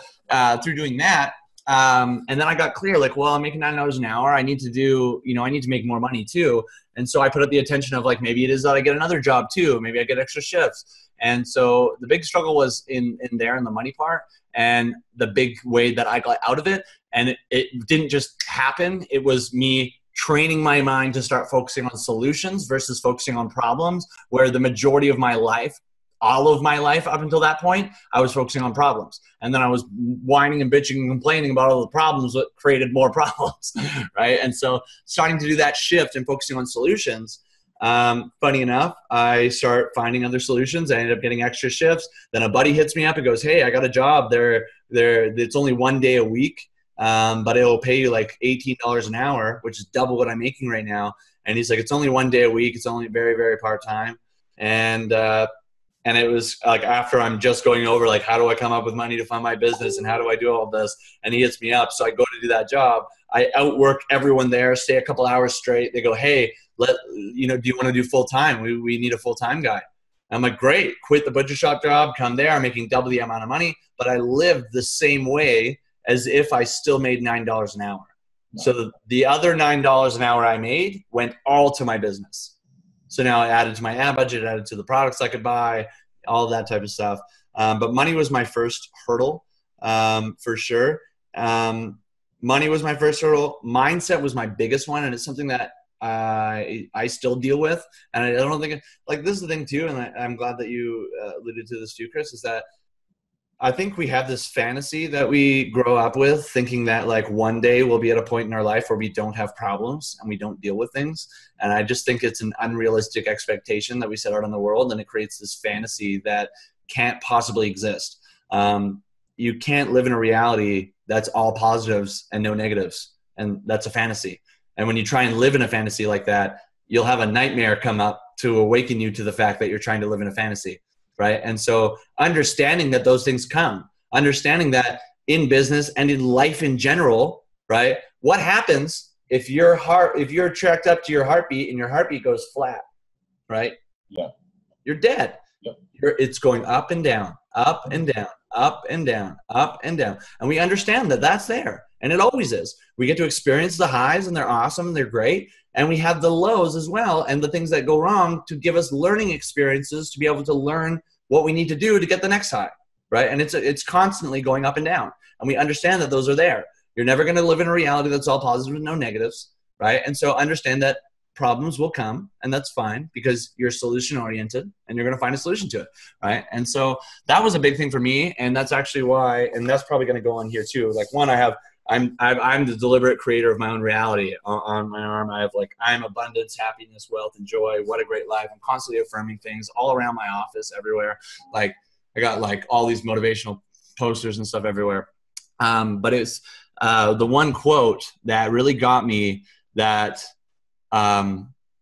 through doing that, and then I got clear, like, well, I'm making $9 an hour. I need to make more money too. And so I put up the attention of like, maybe it is that I get another job too. Maybe I get extra shifts. And so the big struggle was in the money part, and the big way that I got out of it. And it didn't just happen. It was me training my mind to start focusing on solutions versus focusing on problems, where the majority of my life, all of my life up until that point, I was focusing on problems. And then I was whining and bitching and complaining about all the problems that created more problems, right? And so starting to do that shift and focusing on solutions, funny enough, I start finding other solutions. I ended up getting extra shifts. Then a buddy hits me up and goes, hey, I got a job there. It's only one day a week. But it'll pay you like $18 an hour, which is double what I'm making right now. And he's like, it's only one day a week. It's only very, very part-time. And it was like, after I'm just going over, like, how do I come up with money to fund my business? And how do I do all this? And he hits me up. So I go to do that job. I outwork everyone there, stay a couple hours straight. They go, hey, do you want to do full-time? We need a full-time guy. I'm like, great, quit the butcher shop job, come there, I'm making double the amount of money, but I lived the same way as if I still made $9 an hour. So the other $9 an hour I made went all to my business. So now I added to my ad budget, added to the products I could buy, all of that type of stuff. But money was my first hurdle, for sure. Money was my first hurdle. Mindset was my biggest one, and it's something that I still deal with. And I don't think like this is the thing too, and I'm glad that you alluded to this too, Chris, is that I think we have this fantasy that we grow up with, thinking that like one day we'll be at a point in our life where we don't have problems and we don't deal with things. And I just think it's an unrealistic expectation that we set out on the world, and it creates this fantasy that can't possibly exist. You can't live in a reality that's all positives and no negatives, and that's a fantasy. And when you try and live in a fantasy like that, you'll have a nightmare come up to awaken you to the fact that you're trying to live in a fantasy. Right. And so understanding that those things come, understanding that in business and in life in general, right? What happens if you're tracked up to your heartbeat and your heartbeat goes flat, right? Yeah. You're dead. Yep. It's going up and down, up and down, up and down, up and down. And we understand that that's there. And it always is. We get to experience the highs, and they're awesome and they're great. And we have the lows as well, and the things that go wrong to give us learning experiences to be able to learn what we need to do to get the next high, right? And it's constantly going up and down. And we understand that those are there. You're never going to live in a reality that's all positive and no negatives, right? And so understand that problems will come, and that's fine because you're solution oriented and you're going to find a solution to it, right? And so that was a big thing for me, and that's actually why, and that's probably going to go on here too. Like one, I'm the deliberate creator of my own reality. On my arm, I have like, I'm abundance, happiness, wealth, and joy. What a great life. I'm constantly affirming things all around my office, everywhere. Like I got like all these motivational posters and stuff everywhere. But it's the one quote that really got me that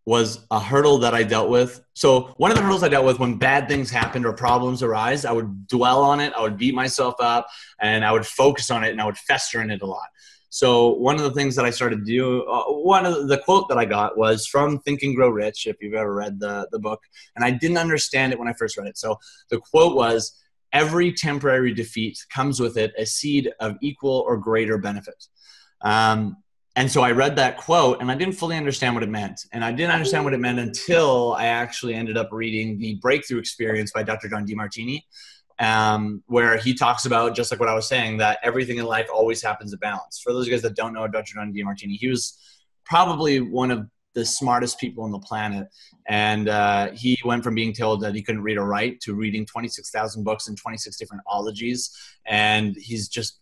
was a hurdle that I dealt with. So one of the hurdles I dealt with when bad things happened or problems arise, I would dwell on it, I would beat myself up, and I would focus on it, and I would fester in it a lot. So one of the things that I started to do, one of the quote that I got was from Think and Grow Rich, if you've ever read the book, and I didn't understand it when I first read it. So the quote was, every temporary defeat comes with it a seed of equal or greater benefit. And so I read that quote, and I didn't fully understand what it meant. And I didn't understand what it meant until I actually ended up reading The Breakthrough Experience by Dr. John Demartini, where he talks about, just like what I was saying, that everything in life always happens in balance. For those of you guys that don't know Dr. John Demartini, he was probably one of the smartest people on the planet. And he went from being told that he couldn't read or write to reading 26,000 books in 26 different ologies. And he's just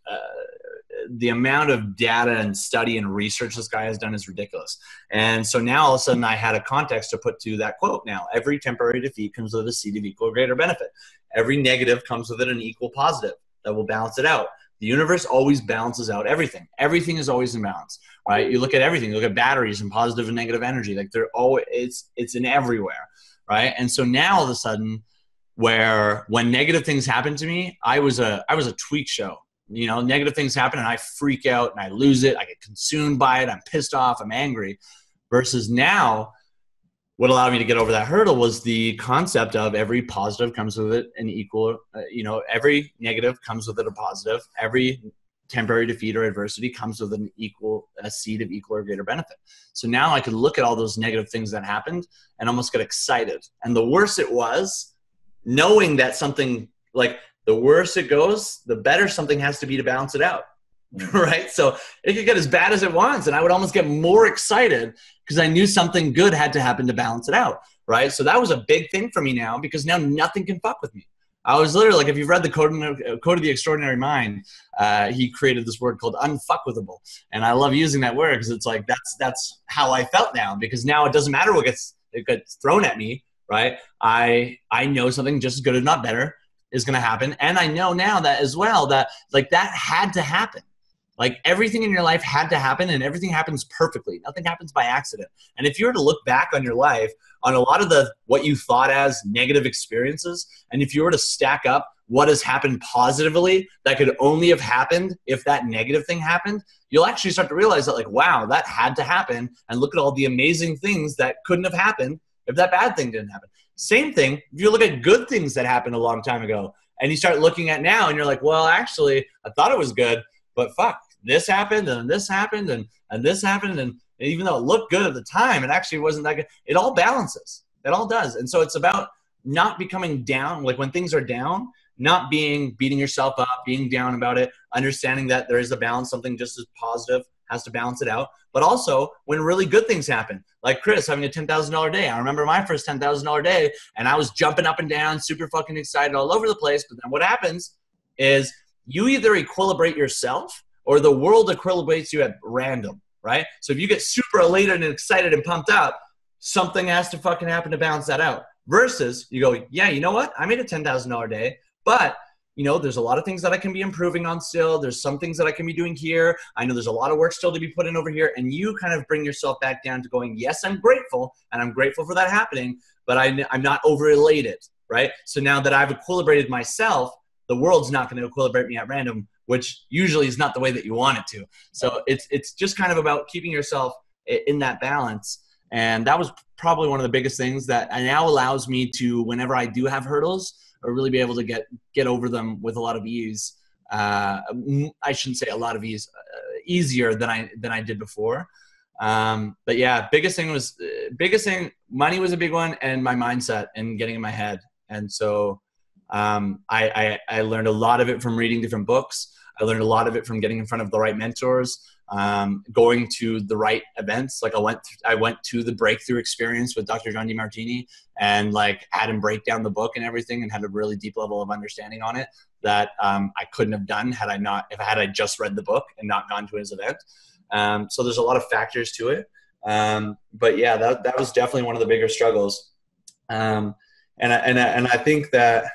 the amount of data and study and research this guy has done is ridiculous. And so now all of a sudden I had a context to put to that quote. Now, every temporary defeat comes with a seed of equal or greater benefit. Every negative comes with it an equal positive that will balance it out. The universe always balances out everything. Everything is always in balance, right? You look at everything. You look at batteries and positive and negative energy. Like they're always, it's in everywhere, right? And so now all of a sudden, when negative things happen to me, I was a tweak show. You know, negative things happen and I freak out and I lose it. I get consumed by it. I'm pissed off. I'm angry. Versus now, what allowed me to get over that hurdle was the concept of every positive comes with it an equal, every negative comes with it a positive. Every temporary defeat or adversity comes with a seed of equal or greater benefit. So now I could look at all those negative things that happened and almost get excited. And the worse it was, knowing that something like, the worse it goes, the better something has to be to balance it out, right? So it could get as bad as it wants, and I would almost get more excited because I knew something good had to happen to balance it out, right? So that was a big thing for me now because now nothing can fuck with me. I was literally like, if you've read the Code of the Extraordinary Mind, he created this word called unfuckwithable, and I love using that word because it's like that's how I felt now because now it doesn't matter what gets thrown at me, right? I know something just as good, if not better, is going to happen. And I know now that as well, that like that had to happen. Like everything in your life had to happen and everything happens perfectly. Nothing happens by accident. And if you were to look back on your life on a lot of what you thought as negative experiences, and if you were to stack up what has happened positively that could only have happened if that negative thing happened, you'll actually start to realize that like, wow, that had to happen. And look at all the amazing things that couldn't have happened if that bad thing didn't happen. Same thing. If you look at good things that happened a long time ago and you start looking at now and you're like, well, actually, I thought it was good, but fuck, this happened and this happened and this happened. And even though it looked good at the time, it actually wasn't that good. It all balances. It all does. And so it's about not becoming down, like when things are down, not beating yourself up, being down about it, understanding that there is a balance, something just as positive has to balance it out. But also when really good things happen, like Chris having a $10,000 day. I remember my first $10,000 day and I was jumping up and down, super fucking excited all over the place. But then what happens is you either equilibrate yourself or the world equilibrates you at random, right? So if you get super elated and excited and pumped up, something has to fucking happen to balance that out. Versus you go, yeah, you know what? I made a $10,000 day, but you know, there's a lot of things that I can be improving on still. There's some things that I can be doing here. I know there's a lot of work still to be put in over here. And you kind of bring yourself back down to going, yes, I'm grateful. And I'm grateful for that happening, but I'm not over elated, right? So now that I've equilibrated myself, the world's not going to equilibrate me at random, which usually is not the way that you want it to. So it's just kind of about keeping yourself in that balance. And that was probably one of the biggest things that now allows me to, whenever I do have hurdles, or really be able to get over them with a lot of ease. I shouldn't say a lot of ease, easier than I did before. But yeah, biggest thing, money was a big one, and my mindset and getting in my head. And so I learned a lot of it from reading different books. I learned a lot of it from getting in front of the right mentors, going to the right events. Like I went to the breakthrough experience with Dr. John Demartini and like had him break down the book and everything and had a really deep level of understanding on it that I couldn't have done had I just read the book and not gone to his event. So there's a lot of factors to it. But yeah, that was definitely one of the bigger struggles. And I think that,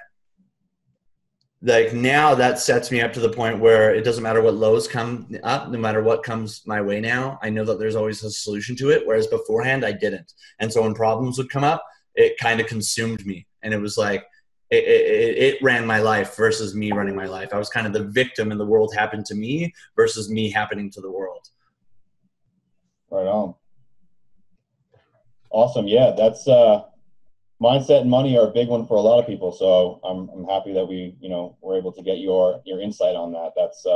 like, now that sets me up to the point where it doesn't matter what lows come up, no matter what comes my way now, I know that there's always a solution to it, whereas beforehand I didn't. And so when problems would come up, it kind of consumed me. And it was like, it ran my life versus me running my life. I was kind of the victim and the world happened to me versus me happening to the world. Right on. Awesome. Yeah, that's mindset and money are a big one for a lot of people. So I'm happy that we, were able to get your insight on that. That's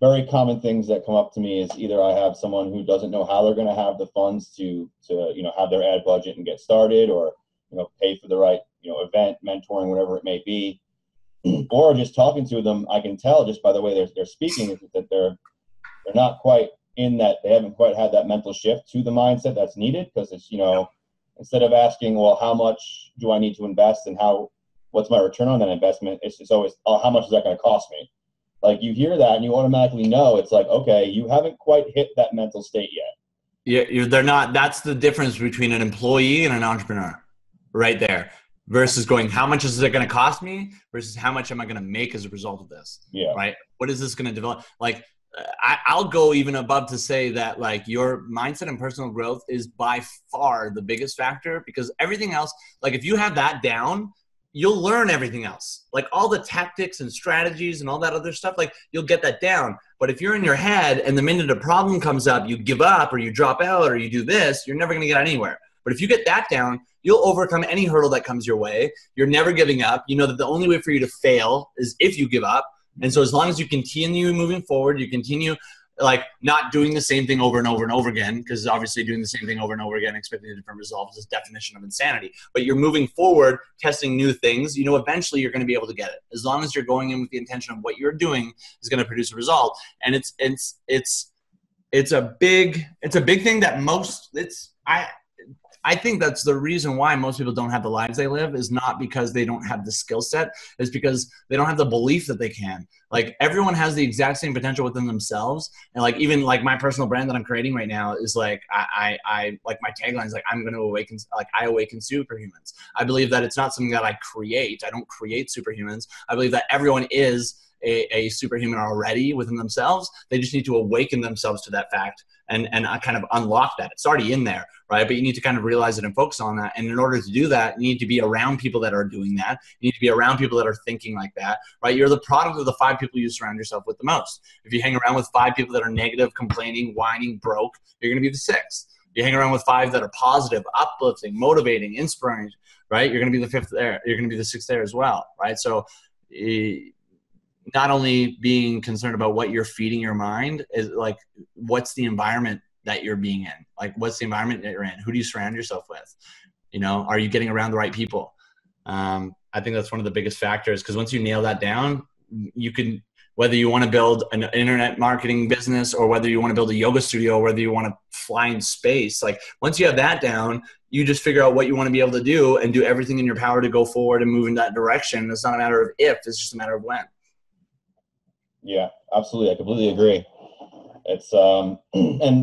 very common things that come up to me is either I have someone who doesn't know how they're going to have the funds to have their ad budget and get started, or, pay for the right, event, mentoring, whatever it may be, or just talking to them. I can tell just by the way they're speaking is that they're not quite in that, they haven't quite had that mental shift to the mindset that's needed, because it's, instead of asking, well, how much do I need to invest and what's my return on that investment? It's always, oh, how much is that going to cost me? Like, you hear that and you automatically know it's like, okay, you haven't quite hit that mental state yet. Yeah, they're not. That's the difference between an employee and an entrepreneur right there versus going, how much is it going to cost me versus how much am I going to make as a result of this? Yeah. Right. What is this going to develop? Like, I'll go even above to say that, like, your mindset and personal growth is by far the biggest factor, because everything else, like, if you have that down, you'll learn everything else. Like, all the tactics and strategies and all that other stuff, like, you'll get that down. But if you're in your head and the minute a problem comes up, you give up or you drop out or you do this, you're never going to get anywhere. But if you get that down, you'll overcome any hurdle that comes your way. You're never giving up. You know that the only way for you to fail is if you give up. And so as long as you continue moving forward, you continue, like, not doing the same thing over and over and over again, because obviously doing the same thing over and over again, expecting a different result, is the definition of insanity. But you're moving forward, testing new things, eventually you're going to be able to get it. As long as you're going in with the intention of what you're doing is going to produce a result. And it's a big thing that I think that's the reason why most people don't have the lives they live, is not because they don't have the skill set, it's because they don't have the belief that they can. Like, everyone has the exact same potential within themselves. And like, even like my personal brand that I'm creating right now is like, I like, my tagline is like, I'm going to awaken, like, I awaken superhumans. I believe that it's not something that I create. I don't create superhumans. I believe that everyone is a superhuman already within themselves. They just need to awaken themselves to that fact and kind of unlock that. It's already in there, right? But you need to kind of realize it and focus on that. And in order to do that, you need to be around people that are doing that. You need to be around people that are thinking like that, right? You're the product of the 5 people you surround yourself with the most. If you hang around with 5 people that are negative, complaining, whining, broke, you're going to be the 6th. You hang around with 5 that are positive, uplifting, motivating, inspiring, right? You're going to be the fifth there. You're going to be the sixth there as well, right? So not only being concerned about what you're feeding your mind is like, what's the environment that you're being in? Like, what's the environment that you're in? Who do you surround yourself with? You know, are you getting around the right people? I think that's one of the biggest factors, because once you nail that down, you can, whether you want to build an internet marketing business or whether you want to build a yoga studio, or whether you want to fly in space, like once you have that down, you just figure out what you want to be able to do and do everything in your power to go forward and move in that direction. It's not a matter of if, it's just a matter of when. Yeah, absolutely. I completely agree. It's, and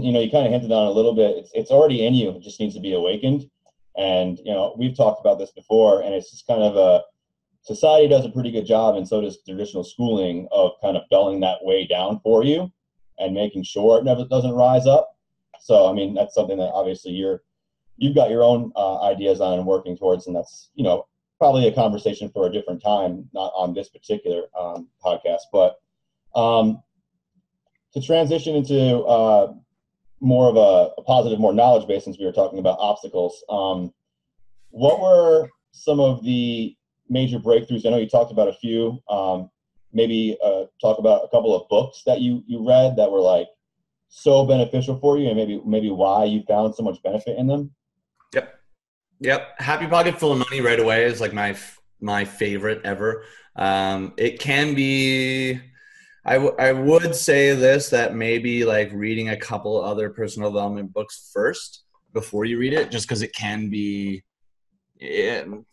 you know, you kind of hinted on it a little bit. It's already in you. It just needs to be awakened. And, you know, we've talked about this before, and it's just kind of a, society does a pretty good job, and so does traditional schooling, of kind of dulling that way down for you and making sure it never doesn't rise up. So, I mean, that's something that obviously you've got your own ideas on and working towards, and that's, you know, probably a conversation for a different time, not on this particular podcast. But to transition into more of a positive, more knowledge-based, since we were talking about obstacles, what were some of the major breakthroughs? I know you talked about a few. Maybe talk about a couple of books that you read that were like so beneficial for you, and maybe why you found so much benefit in them. Yep. Happy Pocket Full of Money right away is like my favorite ever. It can be, I would say this, that maybe like reading a couple other personal development books first before you read it, just because it can be,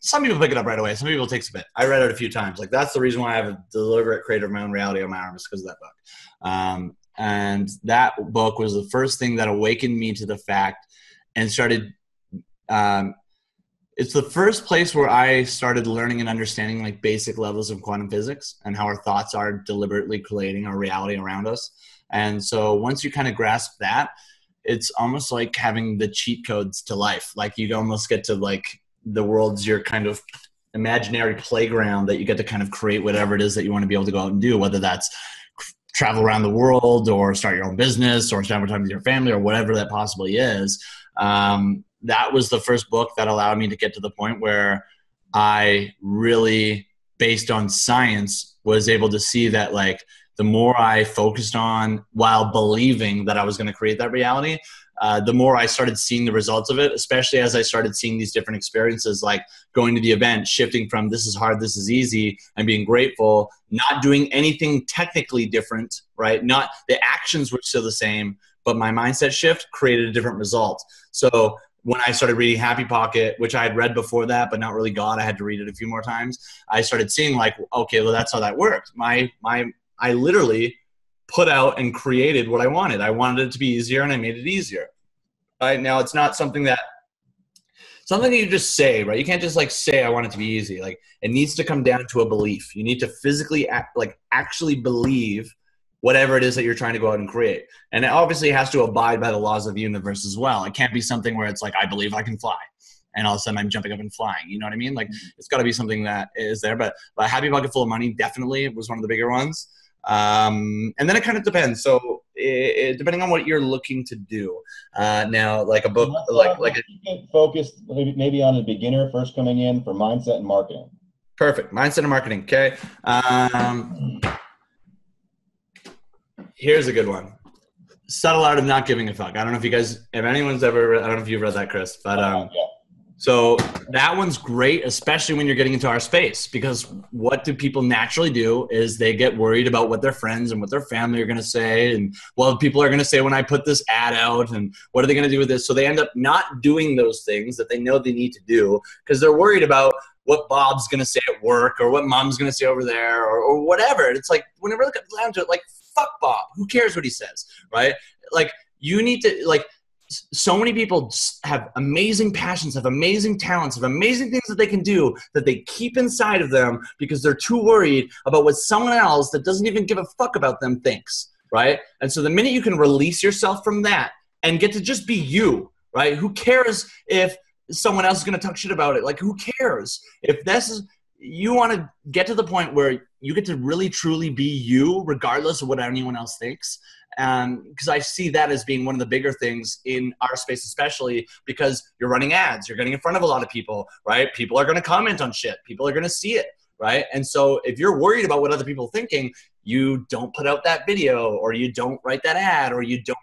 some people pick it up right away. Some people it takes a bit. I read it a few times. Like, that's the reason why I have a deliberate creative my own reality on my arm, is because of that book. And that book was the first thing that awakened me to the fact and started, it's the first place where I started learning and understanding like basic levels of quantum physics and how our thoughts are deliberately creating our reality around us. And so once you kind of grasp that, it's almost like having the cheat codes to life. Like, you almost get to, like, the world's your kind of imaginary playground that you get to kind of create whatever it is that you want to be able to go out and do, whether that's travel around the world or start your own business or spend more time with your family or whatever that possibly is. That was the first book that allowed me to get to the point where I really, based on science, was able to see that, like, the more I focused on while believing that I was going to create that reality, the more I started seeing the results of it, especially as I started seeing these different experiences, like going to the event, shifting from this is hard, this is easy, and being grateful, not doing anything technically different, right? Not the actions were still the same, but my mindset shift created a different result. So when I started reading Happy Pocket, which I had read before that, but not really got, I had to read it a few more times. I started seeing, like, okay, well, that's how that worked. I literally put out and created what I wanted. I wanted it to be easier, and I made it easier. Right now, it's not something you just say, right? You can't just like say, I want it to be easy. Like, it needs to come down to a belief. You need to physically actually believe whatever it is that you're trying to go out and create. And it obviously has to abide by the laws of the universe as well. It can't be something where it's like, I believe I can fly, and all of a sudden I'm jumping up and flying. You know what I mean? Like, it's got to be something that is there. But Happy Pocket Full of Money definitely was one of the bigger ones. And then it kind of depends. So depending on what you're looking to do. Now, like a book, like focused maybe on a beginner first coming in for mindset and marketing. Perfect. Mindset and marketing. Okay. Here's a good one. Subtle Art of Not Giving a Fuck. I don't know if anyone's ever read, I don't know if you've read that, Chris, but yeah. So that one's great, especially when you're getting into our space, because what do people naturally do is they get worried about what their friends and what their family are going to say. And what people are going to say when I put this ad out, and what are they going to do with this? So they end up not doing those things that they know they need to do because they're worried about what Bob's going to say at work or what Mom's going to say over there or whatever. And it's like, when it really comes down to it, like, fuck Bob. Who cares what he says, right? Like, you need to, like, so many people have amazing passions, have amazing talents, have amazing things that they can do that they keep inside of them because they're too worried about what someone else that doesn't even give a fuck about them thinks, right? And so the minute you can release yourself from that and get to just be you, right? Who cares if someone else is going to talk shit about it? Like, who cares? If this is, you want to get to the point where you get to really truly be you regardless of what anyone else thinks. Because I see that as being one of the bigger things in our space, especially because you're running ads, you're getting in front of a lot of people, right? People are going to comment on shit. People are going to see it, right? And so if you're worried about what other people are thinking, you don't put out that video, or you don't write that ad, or you don't,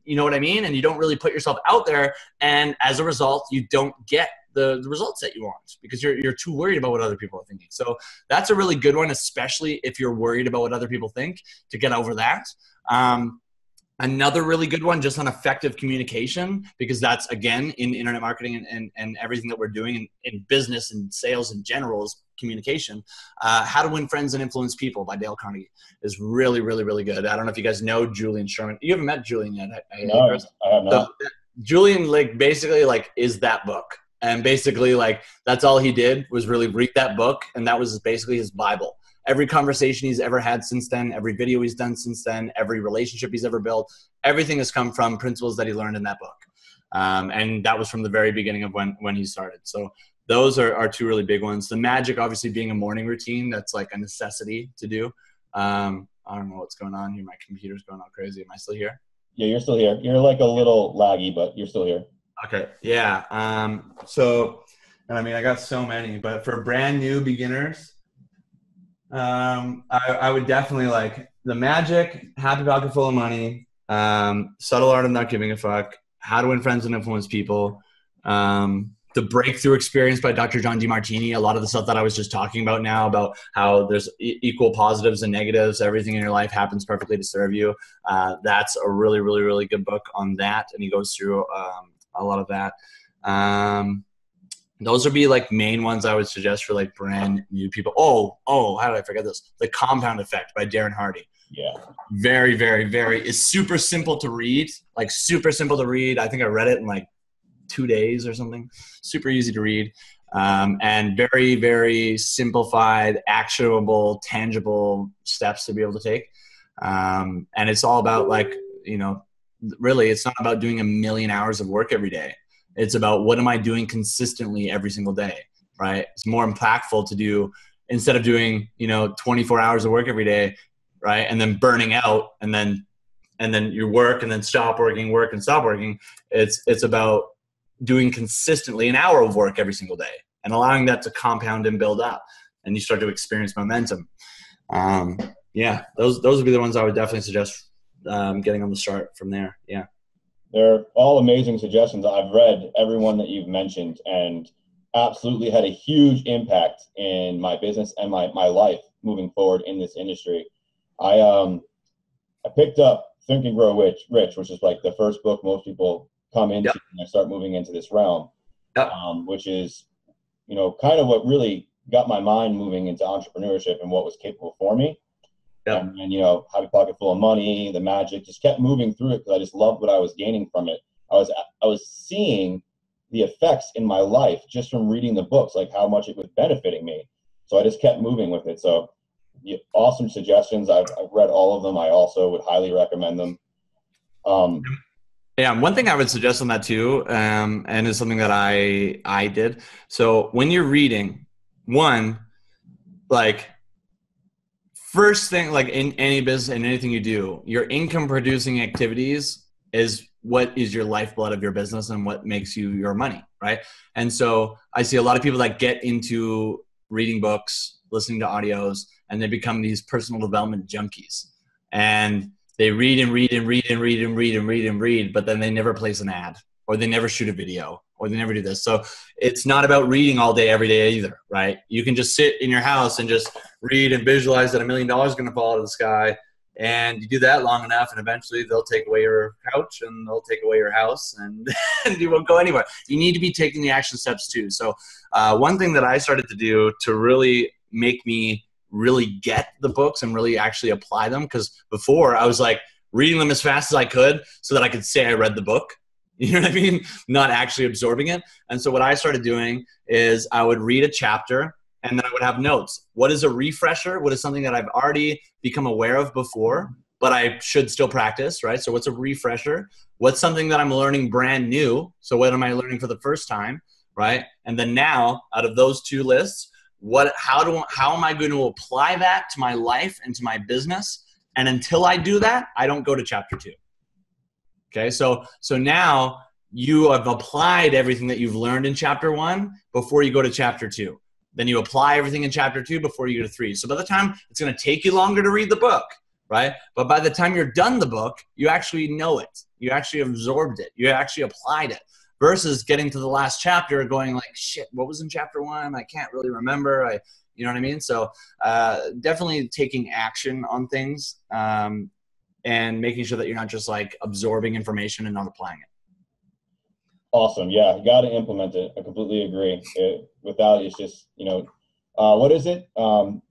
you know what I mean? And you don't really put yourself out there. And as a result, you don't get the results that you want because you're too worried about what other people are thinking. So that's a really good one, especially if you're worried about what other people think, to get over that. Another really good one, just on effective communication, because that's, again, in internet marketing and everything that we're doing in business and sales in general is communication. How to Win Friends and Influence People by Dale Carnegie is really, really, really good. I don't know if you guys know Julian Sherman. You haven't met Julian yet. No, I have not. So, Julian, basically is that book. And basically, that's all he did was really read that book. And that was basically his Bible. Every conversation he's ever had since then, every video he's done since then, every relationship he's ever built, everything has come from principles that he learned in that book. And that was from the very beginning of when he started. So those are two really big ones. The magic, obviously, being a morning routine, that's like a necessity to do. I don't know what's going on here. My computer's going all crazy. Am I still here? Yeah, you're still here. You're like a little laggy, but you're still here. Okay. Yeah. So, I mean, I got so many, but for brand new beginners, I would definitely like The Magic, Happy Pocket Full of Money, Subtle Art of Not Giving a Fuck, How to Win Friends and Influence People, The Breakthrough Experience by Dr. John Demartini. A lot of the stuff that I was just talking about now, about how there's equal positives and negatives. Everything in your life happens perfectly to serve you. That's a really, really, really good book on that. And he goes through a lot of that. Those would be main ones I would suggest for brand new people. Oh, how did I forget this? The Compound Effect by Darren Hardy. Yeah. Very, very, very, it's super simple to read, super simple to read. I think I read it in 2 days or something. Super easy to read. And very, very simplified, actionable, tangible steps to be able to take. And it's all about really, it's not about doing 1,000,000 hours of work every day. It's about what am I doing consistently every single day, right? It's more impactful to do, instead of doing, 24 hours of work every day, right? And then burning out and then you work and then stop working, work and stop working. It's about doing consistently an hour of work every single day and allowing that to compound and build up. And you start to experience momentum. Yeah, those would be the ones I would definitely suggest getting on the start from there. Yeah. They're all amazing suggestions. I've read every one that you've mentioned and absolutely had a huge impact in my business and my life moving forward in this industry. I picked up Think and Grow Rich, which is the first book most people come into when they start moving into this realm, which is, kind of what really got my mind moving into entrepreneurship and what was capable for me. And Happy Pocket Full of Money, The Magic, just kept moving through it because I just loved what I was gaining from it. I was seeing the effects in my life just from reading the books, how much it was benefiting me. So I just kept moving with it. So awesome suggestions. I've read all of them. I also would highly recommend them. Yeah, one thing I would suggest on that too, and it's something that I did. So when you're reading, first thing, in any business and anything you do, your income producing activities is what is your lifeblood of your business and what makes you your money, right? And so I see a lot of people that get into reading books, listening to audios, and they become these personal development junkies. And they read and read and read and read and read and read and read, but then they never place an ad, or they never shoot a video, or they never do this. So it's not about reading all day, every day either, right? You can just sit in your house and just read and visualize that $1 million is going to fall out of the sky. And you do that long enough, and eventually they'll take away your couch and they'll take away your house, and you won't go anywhere. You need to be taking the action steps too. So one thing that I started to do to really make me really get the books and really actually apply them, because before I was reading them as fast as I could so that I could say I read the book. You know what I mean? Not actually absorbing it. And so what I started doing is I would read a chapter and then I would have notes. What is a refresher? What is something that I've already become aware of before, but I should still practice, right? So what's a refresher? What's something that I'm learning brand new? So what am I learning for the first time, right? And then now, out of those two lists, how am I going to apply that to my life and to my business? And until I do that, I don't go to chapter 2. Okay. So now you have applied everything that you've learned in chapter 1 before you go to chapter 2. Then you apply everything in chapter 2 before you go to 3. So by the time, it's going to take you longer to read the book, right? But by the time you're done the book, you actually know it. You actually absorbed it. You actually applied it. Versus getting to the last chapter going like, shit, what was in chapter 1? I can't really remember. You know what I mean? So definitely taking action on things and making sure that you're not just like absorbing information and not applying it. Awesome. Yeah, you got to implement it. I completely agree. Without it's just, what is it? The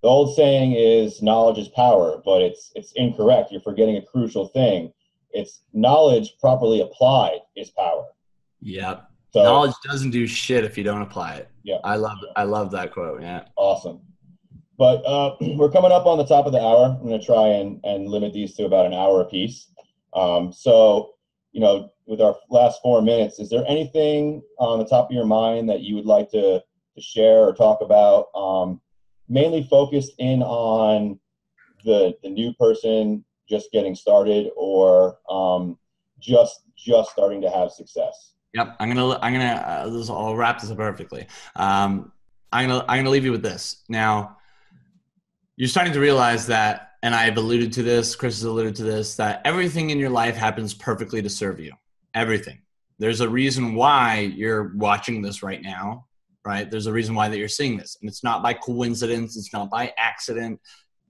old saying is knowledge is power, but it's incorrect. You're forgetting a crucial thing. It's knowledge properly applied is power. Yeah. So, knowledge doesn't do shit if you don't apply it. Yeah. I love that quote. Yeah. Awesome. But we're coming up on the top of the hour. I'm going to try and limit these to about an hour apiece. So, with our last 4 minutes, is there anything on the top of your mind that you would like to share or talk about, mainly focused in on the new person just getting started or just starting to have success? Yep. I'll wrap this up perfectly. I'm gonna leave you with this. Now, you're starting to realize that, and I've alluded to this, Chris has alluded to this, that everything in your life happens perfectly to serve you. Everything. There's a reason why you're watching this right now, right? There's a reason why that you're seeing this. And it's not by coincidence. It's not by accident.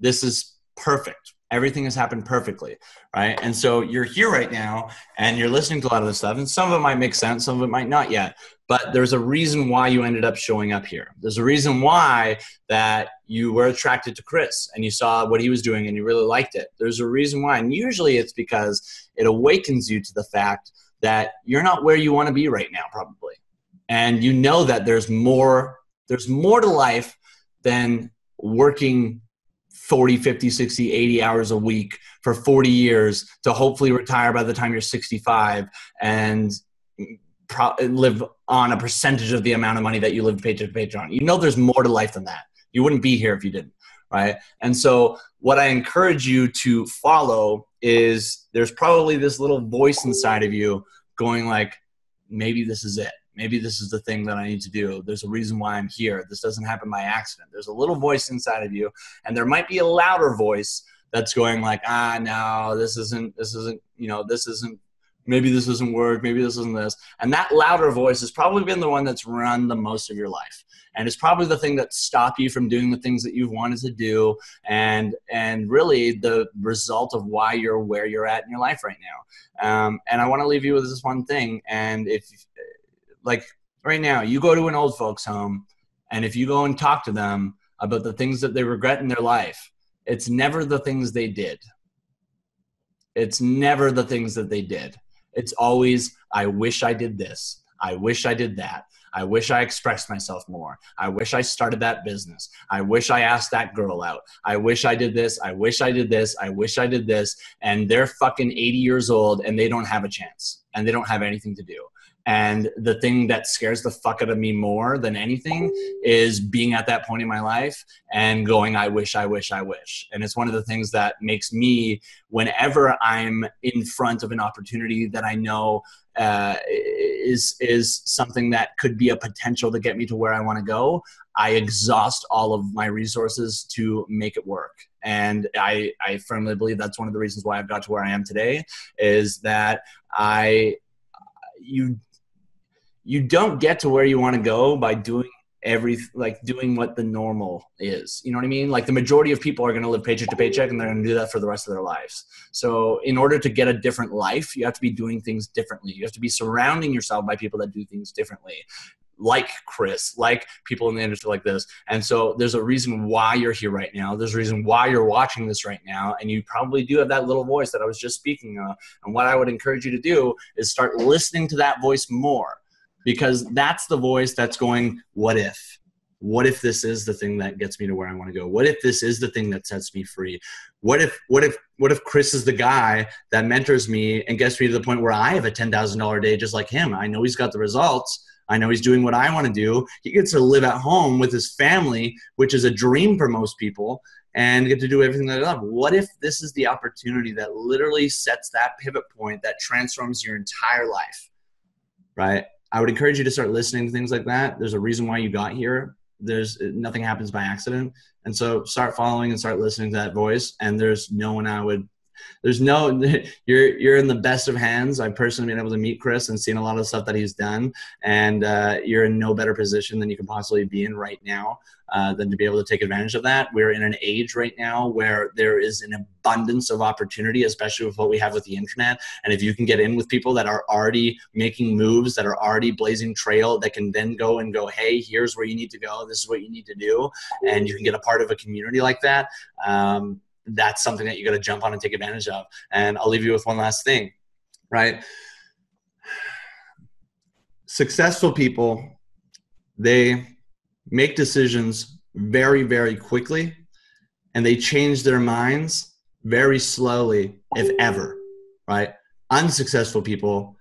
This is perfect. Everything has happened perfectly, right? And so you're here right now and you're listening to a lot of this stuff, and some of it might make sense, some of it might not yet, but there's a reason why you ended up showing up here. There's a reason why that you were attracted to Chris and you saw what he was doing and you really liked it. There's a reason why, and usually it's because it awakens you to the fact that you're not where you want to be right now, probably. And you know that there's more to life than working 40, 50, 60, 80 hours a week for 40 years to hopefully retire by the time you're 65 and live on a percentage of the amount of money that you live paycheck to paycheck on. You know there's more to life than that. You wouldn't be here if you didn't, right? And so what I encourage you to follow is there's probably this little voice inside of you going like, maybe this is it. Maybe this is the thing that I need to do. There's a reason why I'm here. This doesn't happen by accident. There's a little voice inside of you, and there might be a louder voice that's going like, no, this isn't, maybe this isn't work. Maybe this isn't this. And that louder voice has probably been the one that's run the most of your life. And it's probably the thing that stopped you from doing the things that you've wanted to do. And really the result of why you're where you're at in your life right now. And I want to leave you with this one thing. And if, like right now, you go to an old folks home, and if you go and talk to them about the things that they regret in their life, it's never the things they did. It's never the things that they did. It's always, I wish I did this. I wish I did that. I wish I expressed myself more. I wish I started that business. I wish I asked that girl out. I wish I did this. I wish I did this. I wish I did this. And they're fucking 80 years old and they don't have a chance and they don't have anything to do. And the thing that scares the fuck out of me more than anything is being at that point in my life and going, I wish, I wish, I wish. And it's one of the things that makes me, whenever I'm in front of an opportunity that I know is something that could be a potential to get me to where I want to go, I exhaust all of my resources to make it work. And I firmly believe that's one of the reasons why I've got to where I am today, is that you don't get to where you want to go by doing doing what the normal is. You know what I mean? Like the majority of people are going to live paycheck to paycheck and they're going to do that for the rest of their lives. So in order to get a different life, you have to be doing things differently. You have to be surrounding yourself by people that do things differently, like Chris, like people in the industry like this. And so there's a reason why you're here right now. There's a reason why you're watching this right now. And you probably do have that little voice that I was just speaking of. And what I would encourage you to do is start listening to that voice more. Because that's the voice that's going, what if? What if this is the thing that gets me to where I want to go? What if this is the thing that sets me free? What if Chris is the guy that mentors me and gets me to the point where I have a $10,000 day just like him? I know he's got the results. I know he's doing what I want to do. He gets to live at home with his family, which is a dream for most people, and get to do everything that I love. What if this is the opportunity that literally sets that pivot point that transforms your entire life, right? I would encourage you to start listening to things like that. There's a reason why you got here. Nothing happens by accident. And so start following and start listening to that voice. And you're in the best of hands. I've personally been able to meet Chris and seen a lot of the stuff that he's done. And you're in no better position than you can possibly be in right now than to be able to take advantage of that. We're in an age right now where there is an abundance of opportunity, especially with what we have with the internet. And if you can get in with people that are already making moves, that are already blazing trail, that can then go, hey, here's where you need to go. This is what you need to do. And you can get a part of a community like that. That's something that you got to jump on and take advantage of. And I'll leave you with one last thing, right? Successful people, they make decisions very, very quickly, and they change their minds very slowly, if ever, right? Unsuccessful people,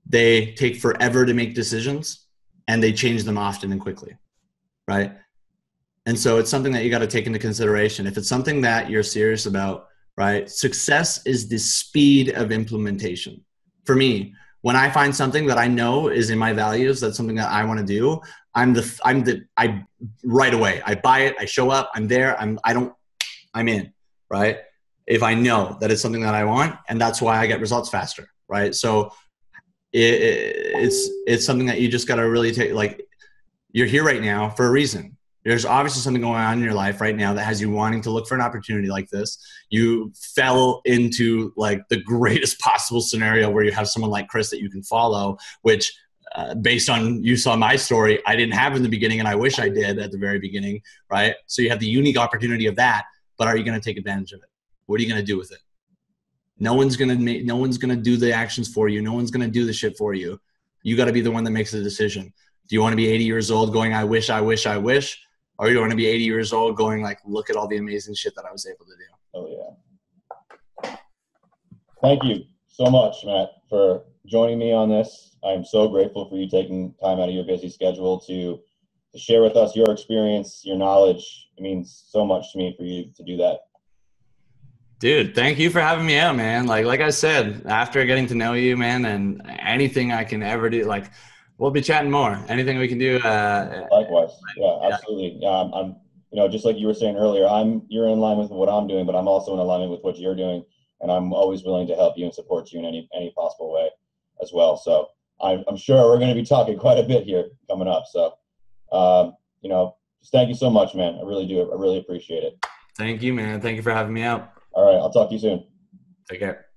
they take forever to make decisions, and they change them often and quickly, right? And so it's something that you got to take into consideration. If it's something that you're serious about, right? Success is the speed of implementation. For me, when I find something that I know is in my values, that's something that I want to do, I right away, I buy it, I show up, I'm there, I'm in, right? If I know that it's something that I want, and that's why I get results faster, right? So it's something that you just got to really take, like, you're here right now for a reason. There's obviously something going on in your life right now that has you wanting to look for an opportunity like this. You fell into like the greatest possible scenario where you have someone like Chris that you can follow, which based on, you saw my story, I didn't have in the beginning, and I wish I did at the very beginning, right? So you have the unique opportunity of that, but are you going to take advantage of it? What are you going to do with it? No one's going to do the actions for you. No one's going to do the shit for you. You got to be the one that makes the decision. Do you want to be 80 years old going, I wish, or you want to be 80 years old going like, look at all the amazing shit that I was able to do? Oh, yeah. Thank you so much, Matt, for joining me on this. I'm so grateful for you taking time out of your busy schedule to share with us your experience, your knowledge. It means so much to me for you to do that. Dude, thank you for having me out, man. Like I said, after getting to know you, man, and anything I can ever do, like, we'll be chatting more. Anything we can do. Likewise. Yeah, absolutely. I'm, just like you were saying earlier, you're in line with what I'm doing, but I'm also in alignment with what you're doing, and I'm always willing to help you and support you in any possible way as well. So I'm sure we're going to be talking quite a bit here coming up. So, just thank you so much, man. I really do. I really appreciate it. Thank you, man. Thank you for having me out. All right. I'll talk to you soon. Take care.